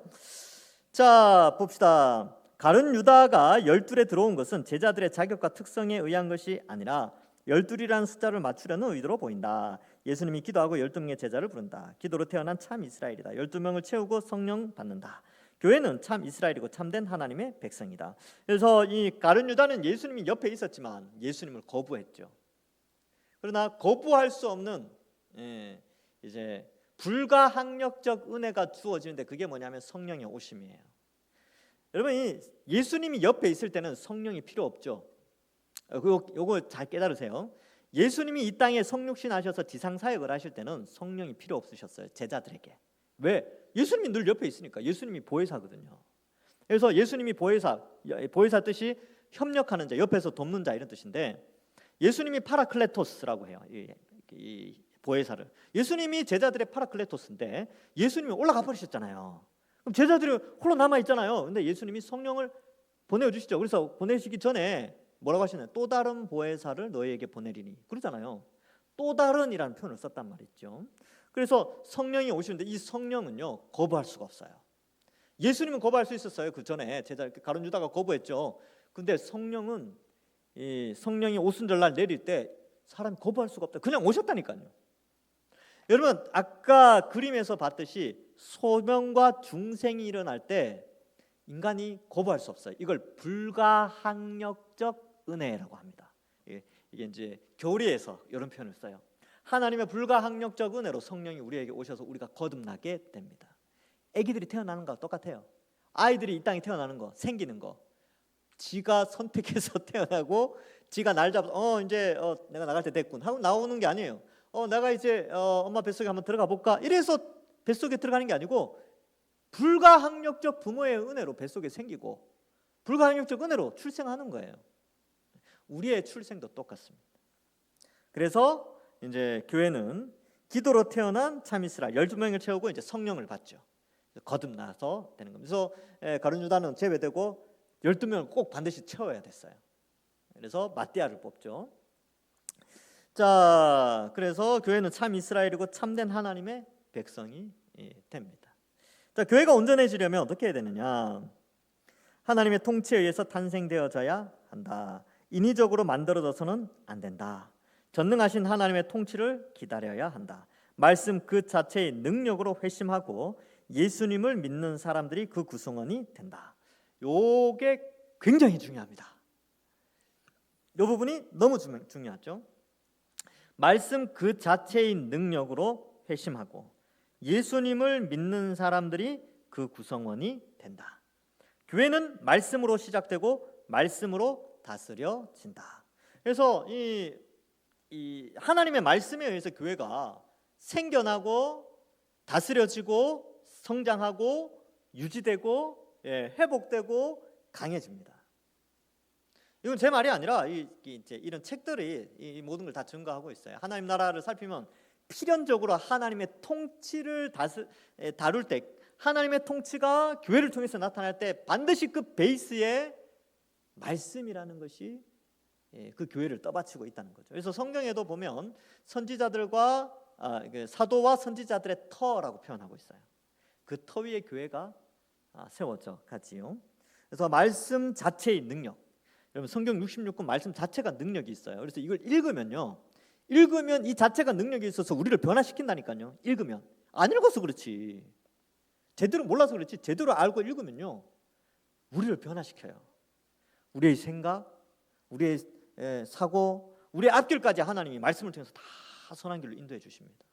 자, 봅시다. 가룟 유다가 12에 들어온 것은 제자들의 자격과 특성에 의한 것이 아니라 12이라는 숫자를 맞추려는 의도로 보인다. 예수님이 기도하고 12명의 제자를 부른다. 기도로 태어난 참 이스라엘이다. 12명을 채우고 성령 받는다. 교회는 참 이스라엘이고 참된 하나님의 백성이다. 그래서 이 가룟 유다는 예수님이 옆에 있었지만 예수님을 거부했죠. 그러나 거부할 수 없는 이제 불가항력적 은혜가 주어지는데 그게 뭐냐면 성령의 오심이에요. 여러분, 이 예수님이 옆에 있을 때는 성령이 필요 없죠. 요거 잘 깨달으세요. 예수님이 이 땅에 성육신 하셔서 지상 사역을 하실 때는 성령이 필요 없으셨어요. 제자들에게. 왜? 예수님이 늘 옆에 있으니까. 예수님이 보혜사거든요. 그래서 예수님이 보혜사 뜻이 협력하는 자, 옆에서 돕는 자 이런 뜻인데 예수님이 파라클레토스라고 해요. 이 보혜사를. 예수님이 제자들의 파라클레토스인데 예수님이 올라가 버리셨잖아요. 그럼 제자들이 홀로 남아 있잖아요. 근데 예수님이 성령을 보내주시죠. 그래서 보내시기 전에 뭐라고 하시나요? 또 다른 보혜사를 너희에게 보내리니 그러잖아요. 또 다른이라는 표현을 썼단 말이죠. 그래서 성령이 오시는데 이 성령은요 거부할 수가 없어요. 예수님은 거부할 수 있었어요. 그 전에 제자 가룟 유다가 거부했죠. 근데 성령은 이 성령이 오순절날 내릴 때 사람이 거부할 수가 없다. 그냥 오셨다니까요. 여러분, 아까 그림에서 봤듯이 소명과 중생이 일어날 때 인간이 거부할 수 없어요. 이걸 불가항력적 은혜라고 합니다. 이게 이제 교리에서 이런 표현을 써요. 하나님의 불가항력적 은혜로 성령이 우리에게 오셔서 우리가 거듭나게 됩니다. 아기들이 태어나는 거와 똑같아요. 아이들이 이 땅에 태어나는 거, 생기는 거, 지가 선택해서 태어나고 지가 날 잡아서 이제 내가 나갈 때 됐군 하고 나오는 게 아니에요. 내가 이제 엄마 뱃속에 한번 들어가 볼까? 이래서 뱃속에 들어가는 게 아니고 불가항력적 부모의 은혜로 뱃속에 생기고 불가항력적 은혜로 출생하는 거예요. 우리의 출생도 똑같습니다. 그래서 이제 교회는 기도로 태어난 참 이스라엘 12명을 채우고 이제 성령을 받죠. 거듭나서 되는 겁니다. 그래서 가룟 유다는 제외되고 12명을 꼭 반드시 채워야 됐어요. 그래서 마띠아를 뽑죠. 자, 그래서 교회는 참 이스라엘이고 참된 하나님의 백성이 됩니다. 자, 교회가 온전해지려면 어떻게 해야 되느냐? 하나님의 통치에 의해서 탄생되어져야 한다. 인위적으로 만들어져서는 안 된다. 전능하신 하나님의 통치를 기다려야 한다. 말씀 그 자체의 능력으로 회심하고 예수님을 믿는 사람들이 그 구성원이 된다. 요게 굉장히 중요합니다. 이 부분이 너무 중요하죠. 말씀 그 자체의 능력으로 회심하고 예수님을 믿는 사람들이 그 구성원이 된다. 교회는 말씀으로 시작되고 말씀으로 다스려진다. 그래서 이 하나님의 말씀에 의해서 교회가 생겨나고 다스려지고 성장하고 유지되고 회복되고 강해집니다. 이건 제 말이 아니라 이제 이런 책들이 이 모든 걸 다 증거하고 있어요. 하나님 나라를 살피면 필연적으로 하나님의 통치를 다룰 때 하나님의 통치가 교회를 통해서 나타날 때 반드시 그 베이스에 말씀이라는 것이 그 교회를 떠받치고 있다는 거죠. 그래서 성경에도 보면 선지자들과 사도와 선지자들의 터라고 표현하고 있어요. 그 터 위에 교회가 세워져 가지요. 그래서 말씀 자체의 능력. 여러분 성경 66권 말씀 자체가 능력이 있어요. 그래서 이걸 읽으면 이 자체가 능력이 있어서 우리를 변화시킨다니까요. 읽으면 안 읽어서 그렇지. 제대로 몰라서 그렇지. 제대로 알고 읽으면요 우리를 변화시켜요. 우리의 생각, 우리의 사고, 우리의 앞길까지 하나님이 말씀을 통해서 다 선한 길로 인도해 주십니다.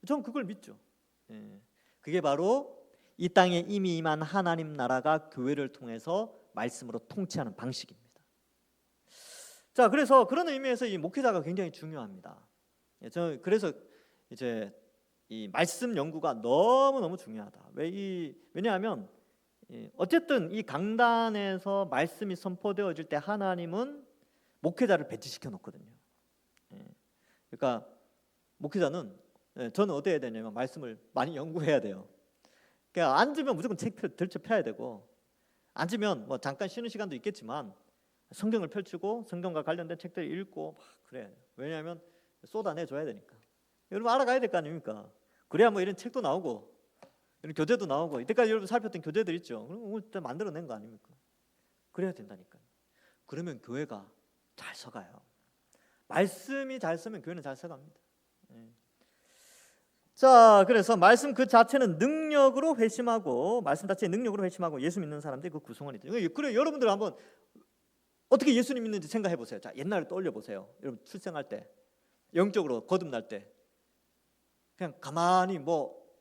저는 그걸 믿죠. 그게 바로 이 땅에 이미 임한 하나님 나라가 교회를 통해서 말씀으로 통치하는 방식입니다. 자, 그래서 그런 의미에서 이 목회자가 굉장히 중요합니다. 그래서 이제 이 말씀 연구가 너무 중요하다. 왜냐하면 어쨌든 이 강단에서 말씀이 선포되어질 때 하나님은 목회자를 배치시켜 놓거든요. 그러니까 목회자는 저는 어떻게 해야 되냐면 말씀을 많이 연구해야 돼요. 그러니까 앉으면 무조건 책 들쳐 펴야 되고, 앉으면 뭐 잠깐 쉬는 시간도 있겠지만 성경을 펼치고 성경과 관련된 책들을 읽고 막 그래야 돼요. 왜냐하면 쏟아내줘야 되니까. 여러분 알아가야 될 거 아닙니까? 그래야 뭐 이런 책도 나오고 이런 교재도 나오고, 이때까지 여러분 살폈던 교재들 있죠. 그럼 오늘 만들어낸 거 아닙니까? 그래야 된다니까요. 그러면 교회가 잘 서가요. 말씀이 잘 서면 교회는 잘 서갑니다. 자, 그래서 말씀 그 자체는 능력으로 회심하고, 말씀 자체의 능력으로 회심하고 예수 믿는 사람들이 그 구성원이죠. 그래, 여러분들 한번 어떻게 예수님 믿는지 생각해 보세요. 자, 옛날을 떠올려 보세요. 여러분 출생할 때, 영적으로 거듭날 때, 그냥 가만히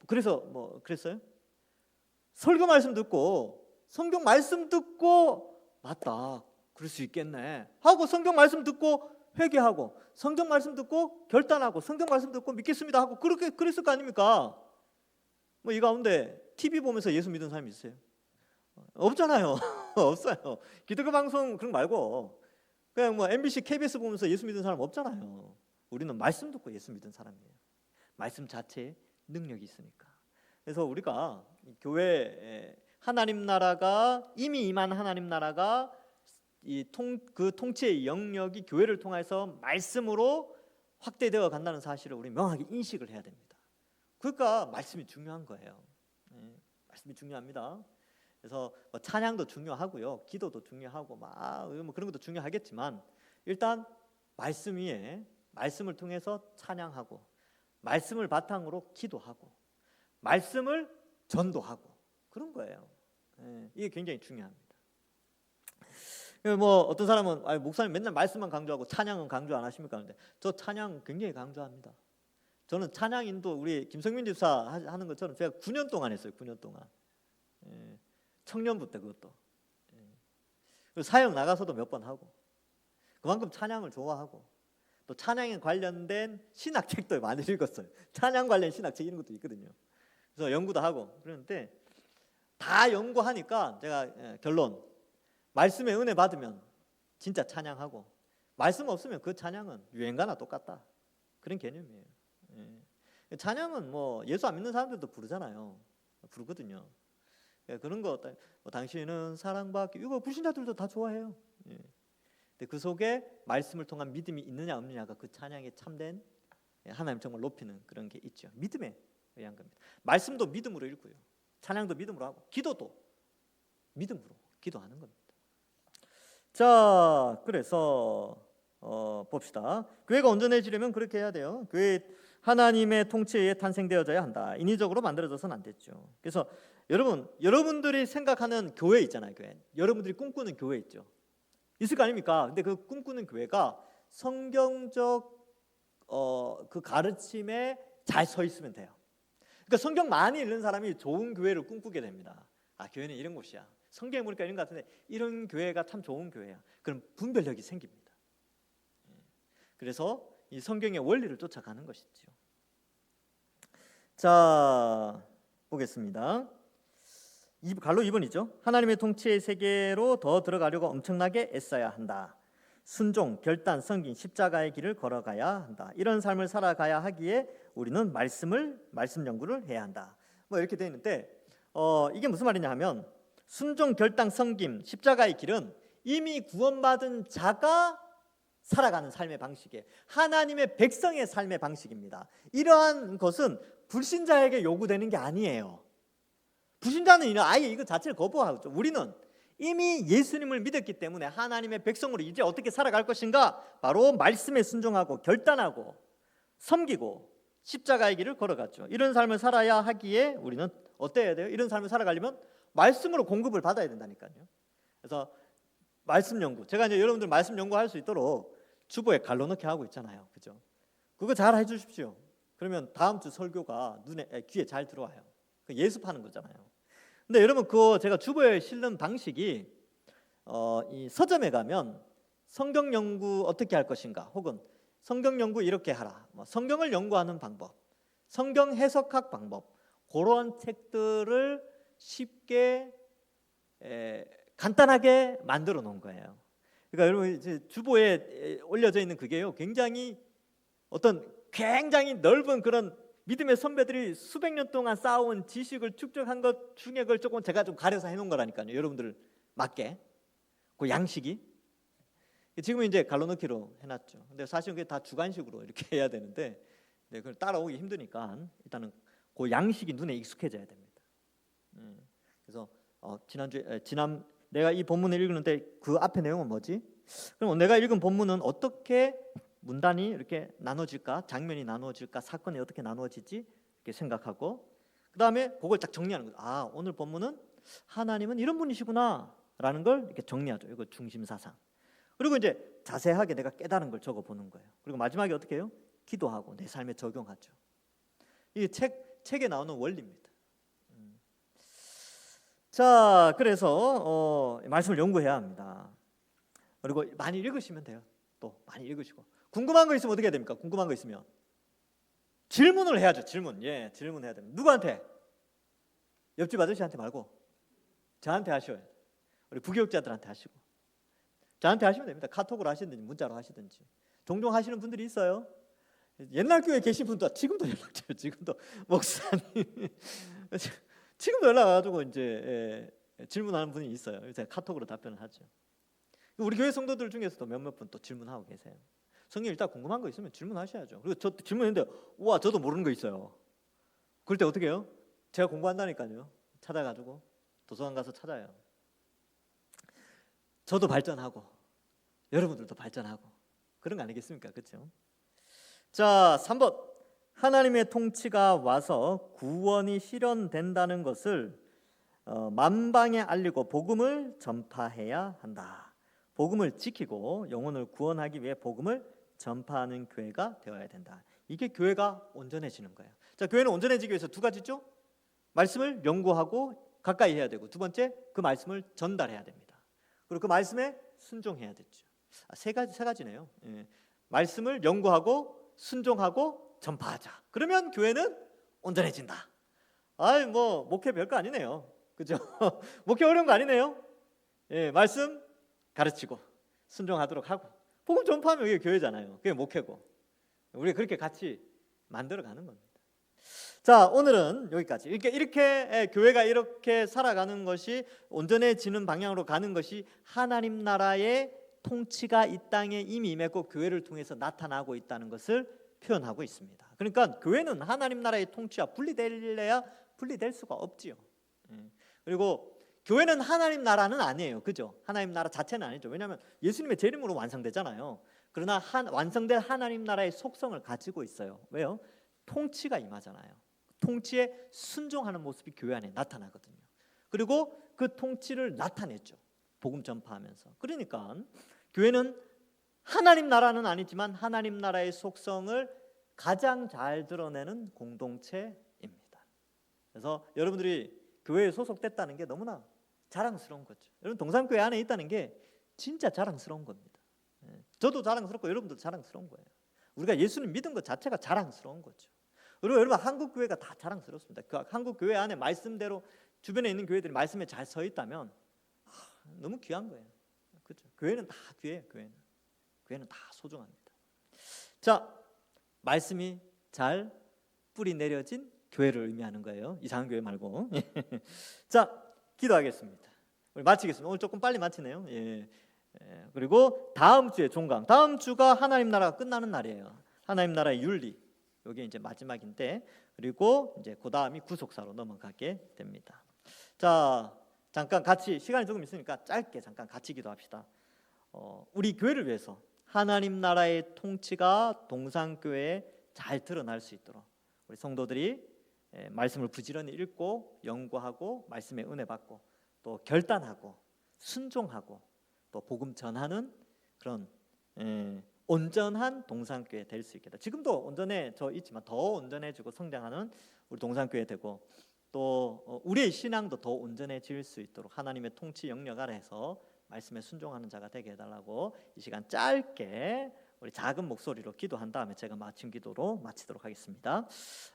그랬어요? 설교 말씀 듣고 성경 말씀 듣고 맞다, 그럴 수 있겠네 하고 성경 말씀 듣고 회개하고, 성경 말씀 듣고 결단하고, 성경 말씀 듣고 믿겠습니다 하고 그랬을 거 아닙니까? 뭐 이 가운데 TV 보면서 예수 믿은 사람이 있어요? 없잖아요. 없어요. 기독교 방송 그런 거 말고 그냥 뭐 MBC, KBS 보면서 예수 믿은 사람 없잖아요. 우리는 말씀 듣고 예수 믿은 사람이에요. 말씀 자체에 능력이 있으니까. 그래서 우리가 교회, 하나님 나라가 이미 임한 하나님 나라가 그 통치의 영역이 교회를 통해서 말씀으로 확대되어 간다는 사실을 우리 명확히 인식을 해야 됩니다. 그러니까 말씀이 중요한 거예요. 말씀이 중요합니다. 그래서 뭐 찬양도 중요하고요, 기도도 중요하고 뭐 그런 것도 중요하겠지만, 일단 말씀 위에 말씀을 통해서 찬양하고, 말씀을 바탕으로 기도하고, 말씀을 전도하고, 그런 거예요. 이게 굉장히 중요합니다. 뭐 어떤 사람은 목사님 맨날 말씀만 강조하고 찬양은 강조 안 하십니까? 하는데 저 찬양 굉장히 강조합니다. 저는 찬양 인도 우리 김성민 집사 하는 것처럼 제가 9년 동안 했어요. 9년 동안. 청년부 때 그것도. 사역 나가서도 몇 번 하고, 그만큼 찬양을 좋아하고, 또 찬양에 관련된 신학책도 많이 읽었어요. 찬양 관련 신학책 이런 것도 있거든요. 그래서 연구도 하고 그러는데, 다 연구하니까 제가 결론, 말씀의 은혜 받으면 진짜 찬양하고, 말씀 없으면 그 찬양은 유행가나 똑같다, 그런 개념이에요. 찬양은 뭐 예수 안 믿는 사람들도 부르잖아요. 부르거든요. 그런 거 당신은 사랑받기, 이거 불신자들도 다 좋아해요. 근데 그 속에 말씀을 통한 믿음이 있느냐 없느냐가 그 찬양의 참된 하나님 정말 높이는 그런 게 있죠. 믿음에 의한 겁니다. 말씀도 믿음으로 읽고요, 찬양도 믿음으로 하고, 기도도 믿음으로 기도하는 겁니다. 자, 그래서 봅시다. 교회가 온전해지려면 그렇게 해야 돼요. 교회 하나님의 통치에 탄생되어져야 한다. 인위적으로 만들어져서는 안 됐죠. 그래서 여러분들이 생각하는 교회 있잖아요. 교회. 여러분들이 꿈꾸는 교회 있죠. 있을 거 아닙니까? 근데 그 꿈꾸는 교회가 성경적 그 가르침에 잘 서 있으면 돼요. 그러니까 성경 많이 읽는 사람이 좋은 교회를 꿈꾸게 됩니다. 교회는 이런 곳이야, 성경에 보니까 이런 것 같은데 이런 교회가 참 좋은 교회야. 그럼 분별력이 생깁니다. 그래서 이 성경의 원리를 쫓아가는 것이죠. 자, 보겠습니다. 갈로 2번이죠. 하나님의 통치의 세계로 더 들어가려고 엄청나게 애써야 한다. 순종, 결단, 섬김, 십자가의 길을 걸어가야 한다. 이런 삶을 살아가야 하기에 우리는 말씀 연구를 해야 한다. 뭐 이렇게 되어 있는데, 이게 무슨 말이냐 하면, 순종, 결단, 섬김, 십자가의 길은 이미 구원받은 자가 살아가는 삶의 방식이에요. 하나님의 백성의 삶의 방식입니다. 이러한 것은 불신자에게 요구되는 게 아니에요. 불신자는 아예 이거 자체를 거부하죠. 우리는 이미 예수님을 믿었기 때문에 하나님의 백성으로 이제 어떻게 살아갈 것인가? 바로 말씀에 순종하고 결단하고 섬기고 십자가의 길을 걸어갔죠. 이런 삶을 살아야 하기에 우리는 어때야 돼요? 이런 삶을 살아가려면 말씀으로 공급을 받아야 된다니까요. 그래서 말씀 연구, 제가 이제 여러분들 말씀 연구할 수 있도록 주보에 갈라놓기 하고 있잖아요. 그죠? 그거 잘 해주십시오. 그러면 다음 주 설교가 귀에 잘 들어와요. 예습하는 거잖아요. 근데 여러분, 그 제가 주보에 실는 방식이 이 서점에 가면 성경 연구 어떻게 할 것인가, 혹은 성경 연구 이렇게 하라, 성경을 연구하는 방법, 성경 해석학 방법, 그런 책들을 쉽게 간단하게 만들어 놓은 거예요. 그러니까 여러분, 이제 주보에 올려져 있는 그게요, 굉장히 넓은 그런 믿음의 선배들이 수백 년 동안 쌓아온 지식을 축적한 것 중에 그걸 조금 제가 좀 가려서 해놓은 거라니까요. 여러분들 맞게 그 양식이 지금은 이제 갈라놓기로 해놨죠. 근데 사실은 그게 다 주관식으로 이렇게 해야 되는데 그걸 따라오기 힘드니까 일단은 그 양식이 눈에 익숙해져야 됩니다. 그래서 지난 내가 이 본문을 읽는데 그 앞에 내용은 뭐지? 그럼 내가 읽은 본문은 어떻게 문단이 이렇게 나눠질까? 장면이 나눠질까? 사건이 어떻게 나눠지지? 이렇게 생각하고 그 다음에 그걸 딱 정리하는 거죠. 아, 오늘 본문은 하나님은 이런 분이시구나 라는 걸 이렇게 정리하죠. 이거 중심 사상. 그리고 이제 자세하게 내가 깨달은 걸 적어 보는 거예요. 그리고 마지막에 어떻게 해요? 기도하고 내 삶에 적용하죠. 이게 책에 나오는 원리입니다. 자, 그래서 말씀을 연구해야 합니다. 그리고 많이 읽으시면 돼요. 또 많이 읽으시고 궁금한 거 있으면 어떻게 해야 됩니까? 궁금한 거 있으면 질문을 해야죠. 질문해야 됩니다. 누구한테? 옆집 아저씨한테 말고 저한테 하셔요. 우리 부교육자들한테 하시고 저한테 하시면 됩니다. 카톡으로 하시든지 문자로 하시든지. 종종 하시는 분들이 있어요. 옛날 교회에 계신 분도 지금도 연락줘요. 지금도 목사님 지금도 연락 와가지고 이제 질문하는 분이 있어요. 제가 카톡으로 답변을 하죠. 우리 교회 성도들 중에서도 몇몇 분 또 질문하고 계세요. 성경 일단 궁금한 거 있으면 질문하셔야죠. 그리고 저 질문했는데 우와 저도 모르는 거 있어요. 그럴 때 어떻게 해요? 제가 공부한다니까요. 찾아가지고 도서관 가서 찾아요. 저도 발전하고 여러분들도 발전하고 그런 거 아니겠습니까? 그렇죠? 자, 3번 하나님의 통치가 와서 구원이 실현된다는 것을 만방에 알리고 복음을 전파해야 한다. 복음을 지키고 영혼을 구원하기 위해 복음을 전파하는 교회가 되어야 된다. 이게 교회가 온전해지는 거예요. 자, 교회는 온전해지기 위해서 두 가지죠. 말씀을 연구하고 가까이 해야 되고 두 번째 그 말씀을 전달해야 됩니다. 그리고 그 말씀에 순종해야 되죠. 세 가지네요. 말씀을 연구하고 순종하고 전파하자. 그러면 교회는 온전해진다. 아이 뭐 목회 별거 아니네요. 그죠? 목회 어려운 거 아니네요. 말씀 가르치고 순종하도록 하고 복음 전파하면 이게 교회잖아요. 그게 목회고 우리 그렇게 같이 만들어가는 겁니다. 자, 오늘은 여기까지. 이렇게 교회가 이렇게 살아가는 것이 온전해지는 방향으로 가는 것이 하나님 나라의 통치가 이 땅에 이미 임했고 교회를 통해서 나타나고 있다는 것을 표현하고 있습니다. 그러니까 교회는 하나님 나라의 통치와 분리될래야 분리될 수가 없지요. 그리고 교회는 하나님 나라는 아니에요. 그죠? 하나님 나라 자체는 아니죠. 왜냐하면 예수님의 재림으로 완성되잖아요. 그러나 완성된 하나님 나라의 속성을 가지고 있어요. 왜요? 통치가 임하잖아요. 통치에 순종하는 모습이 교회 안에 나타나거든요. 그리고 그 통치를 나타냈죠. 복음 전파하면서. 그러니까 교회는 하나님 나라는 아니지만 하나님 나라의 속성을 가장 잘 드러내는 공동체입니다. 그래서 여러분들이 교회에 소속됐다는 게 너무나 자랑스러운 거죠. 여러분 동산교회 안에 있다는 게 진짜 자랑스러운 겁니다. 저도 자랑스럽고 여러분도 자랑스러운 거예요. 우리가 예수님 믿은 것 자체가 자랑스러운 거죠. 그리고 여러분 한국 교회가 다 자랑스럽습니다. 그 한국 교회 안에 말씀대로 주변에 있는 교회들이 말씀에 잘 서 있다면 너무 귀한 거예요. 그렇죠? 교회는 다 귀해요. 교회는 다 소중합니다. 자, 말씀이 잘 뿌리 내려진 교회를 의미하는 거예요. 이상한 교회 말고. 자, 기도하겠습니다. 우리 마치겠습니다. 오늘 조금 빨리 마치네요. 그리고 다음 주에 종강. 다음 주가 하나님 나라가 끝나는 날이에요. 하나님 나라의 윤리. 이게 이제 마지막인데 그리고 이제 그 다음이 구속사로 넘어가게 됩니다. 자, 잠깐 같이 시간이 조금 있으니까 짧게 잠깐 같이 기도합시다. 우리 교회를 위해서 하나님 나라의 통치가 동산교회에 잘 드러날 수 있도록 우리 성도들이 말씀을 부지런히 읽고 연구하고 말씀의 은혜 받고 또 결단하고 순종하고 또 복음 전하는 그런 온전한 동산교회 될 수 있겠다. 지금도 온전해져 있지만 더 온전해지고 성장하는 우리 동산교회 되고 또 우리의 신앙도 더 온전해질 수 있도록 하나님의 통치 영역 아래에서 말씀에 순종하는 자가 되게 해달라고 이 시간 짧게 우리 작은 목소리로 기도한 다음에 제가 마침 기도로 마치도록 하겠습니다.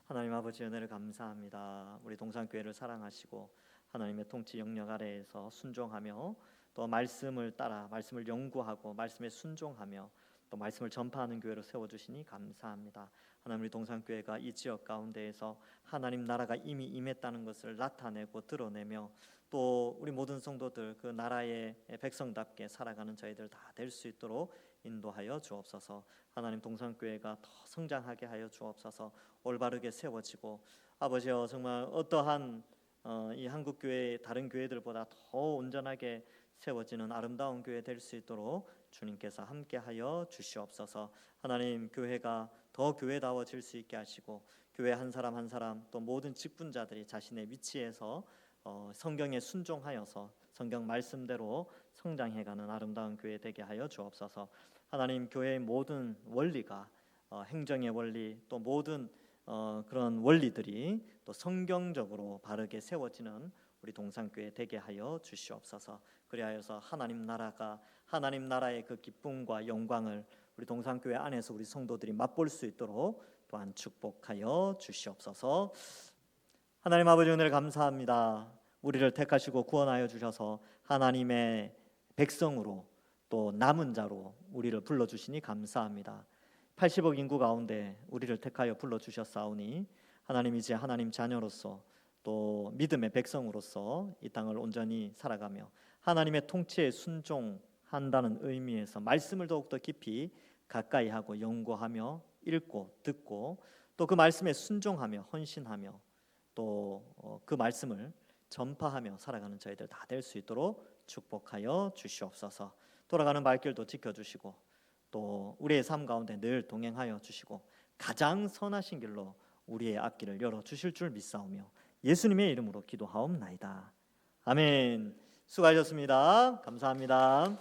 하나님 아버지 은혜를 감사합니다. 우리 동산교회를 사랑하시고 하나님의 통치 영역 아래에서 순종하며 또 말씀을 따라 말씀을 연구하고 말씀에 순종하며 또 말씀을 전파하는 교회로 세워주시니 감사합니다. 하나님, 우리 동산교회가 이 지역 가운데에서 하나님 나라가 이미 임했다는 것을 나타내고 드러내며 또 우리 모든 성도들 그 나라의 백성답게 살아가는 저희들 다 될 수 있도록 인도하여 주옵소서. 하나님, 동산교회가 더 성장하게 하여 주옵소서. 올바르게 세워지고 아버지여, 정말 어떠한 이 한국교회 다른 교회들보다 더 온전하게 세워지는 아름다운 교회 될 수 있도록 주님께서 함께하여 주시옵소서. 하나님, 교회가 더 교회다워질 수 있게 하시고 교회 한 사람 한 사람 또 모든 직분자들이 자신의 위치에서 성경에 순종하여서 성경 말씀대로 성장해가는 아름다운 교회 되게 하여 주옵소서. 하나님, 교회의 모든 원리가 행정의 원리 또 모든 그런 원리들이 또 성경적으로 바르게 세워지는 우리 동산교회 되게 하여 주시옵소서. 그리하여서 하나님 나라의 그 기쁨과 영광을 우리 동산교회 안에서 우리 성도들이 맛볼 수 있도록 또한 축복하여 주시옵소서. 하나님 아버지, 은혜를 감사합니다. 우리를 택하시고 구원하여 주셔서 하나님의 백성으로 또 남은 자로 우리를 불러주시니 감사합니다. 80억 인구 가운데 우리를 택하여 불러주셨사오니 하나님, 이제 하나님 자녀로서 또 믿음의 백성으로서 이 땅을 온전히 살아가며 하나님의 통치에 순종한다는 의미에서 말씀을 더욱더 깊이 가까이 하고 연구하며 읽고 듣고 또 그 말씀에 순종하며 헌신하며 또 그 말씀을 전파하며 살아가는 저희들 다 될 수 있도록 축복하여 주시옵소서. 돌아가는 발길도 지켜주시고 또 우리의 삶 가운데 늘 동행하여 주시고 가장 선하신 길로 우리의 앞길을 열어주실 줄 믿사오며 예수님의 이름으로 기도하옵나이다. 아멘. 수고하셨습니다. 감사합니다.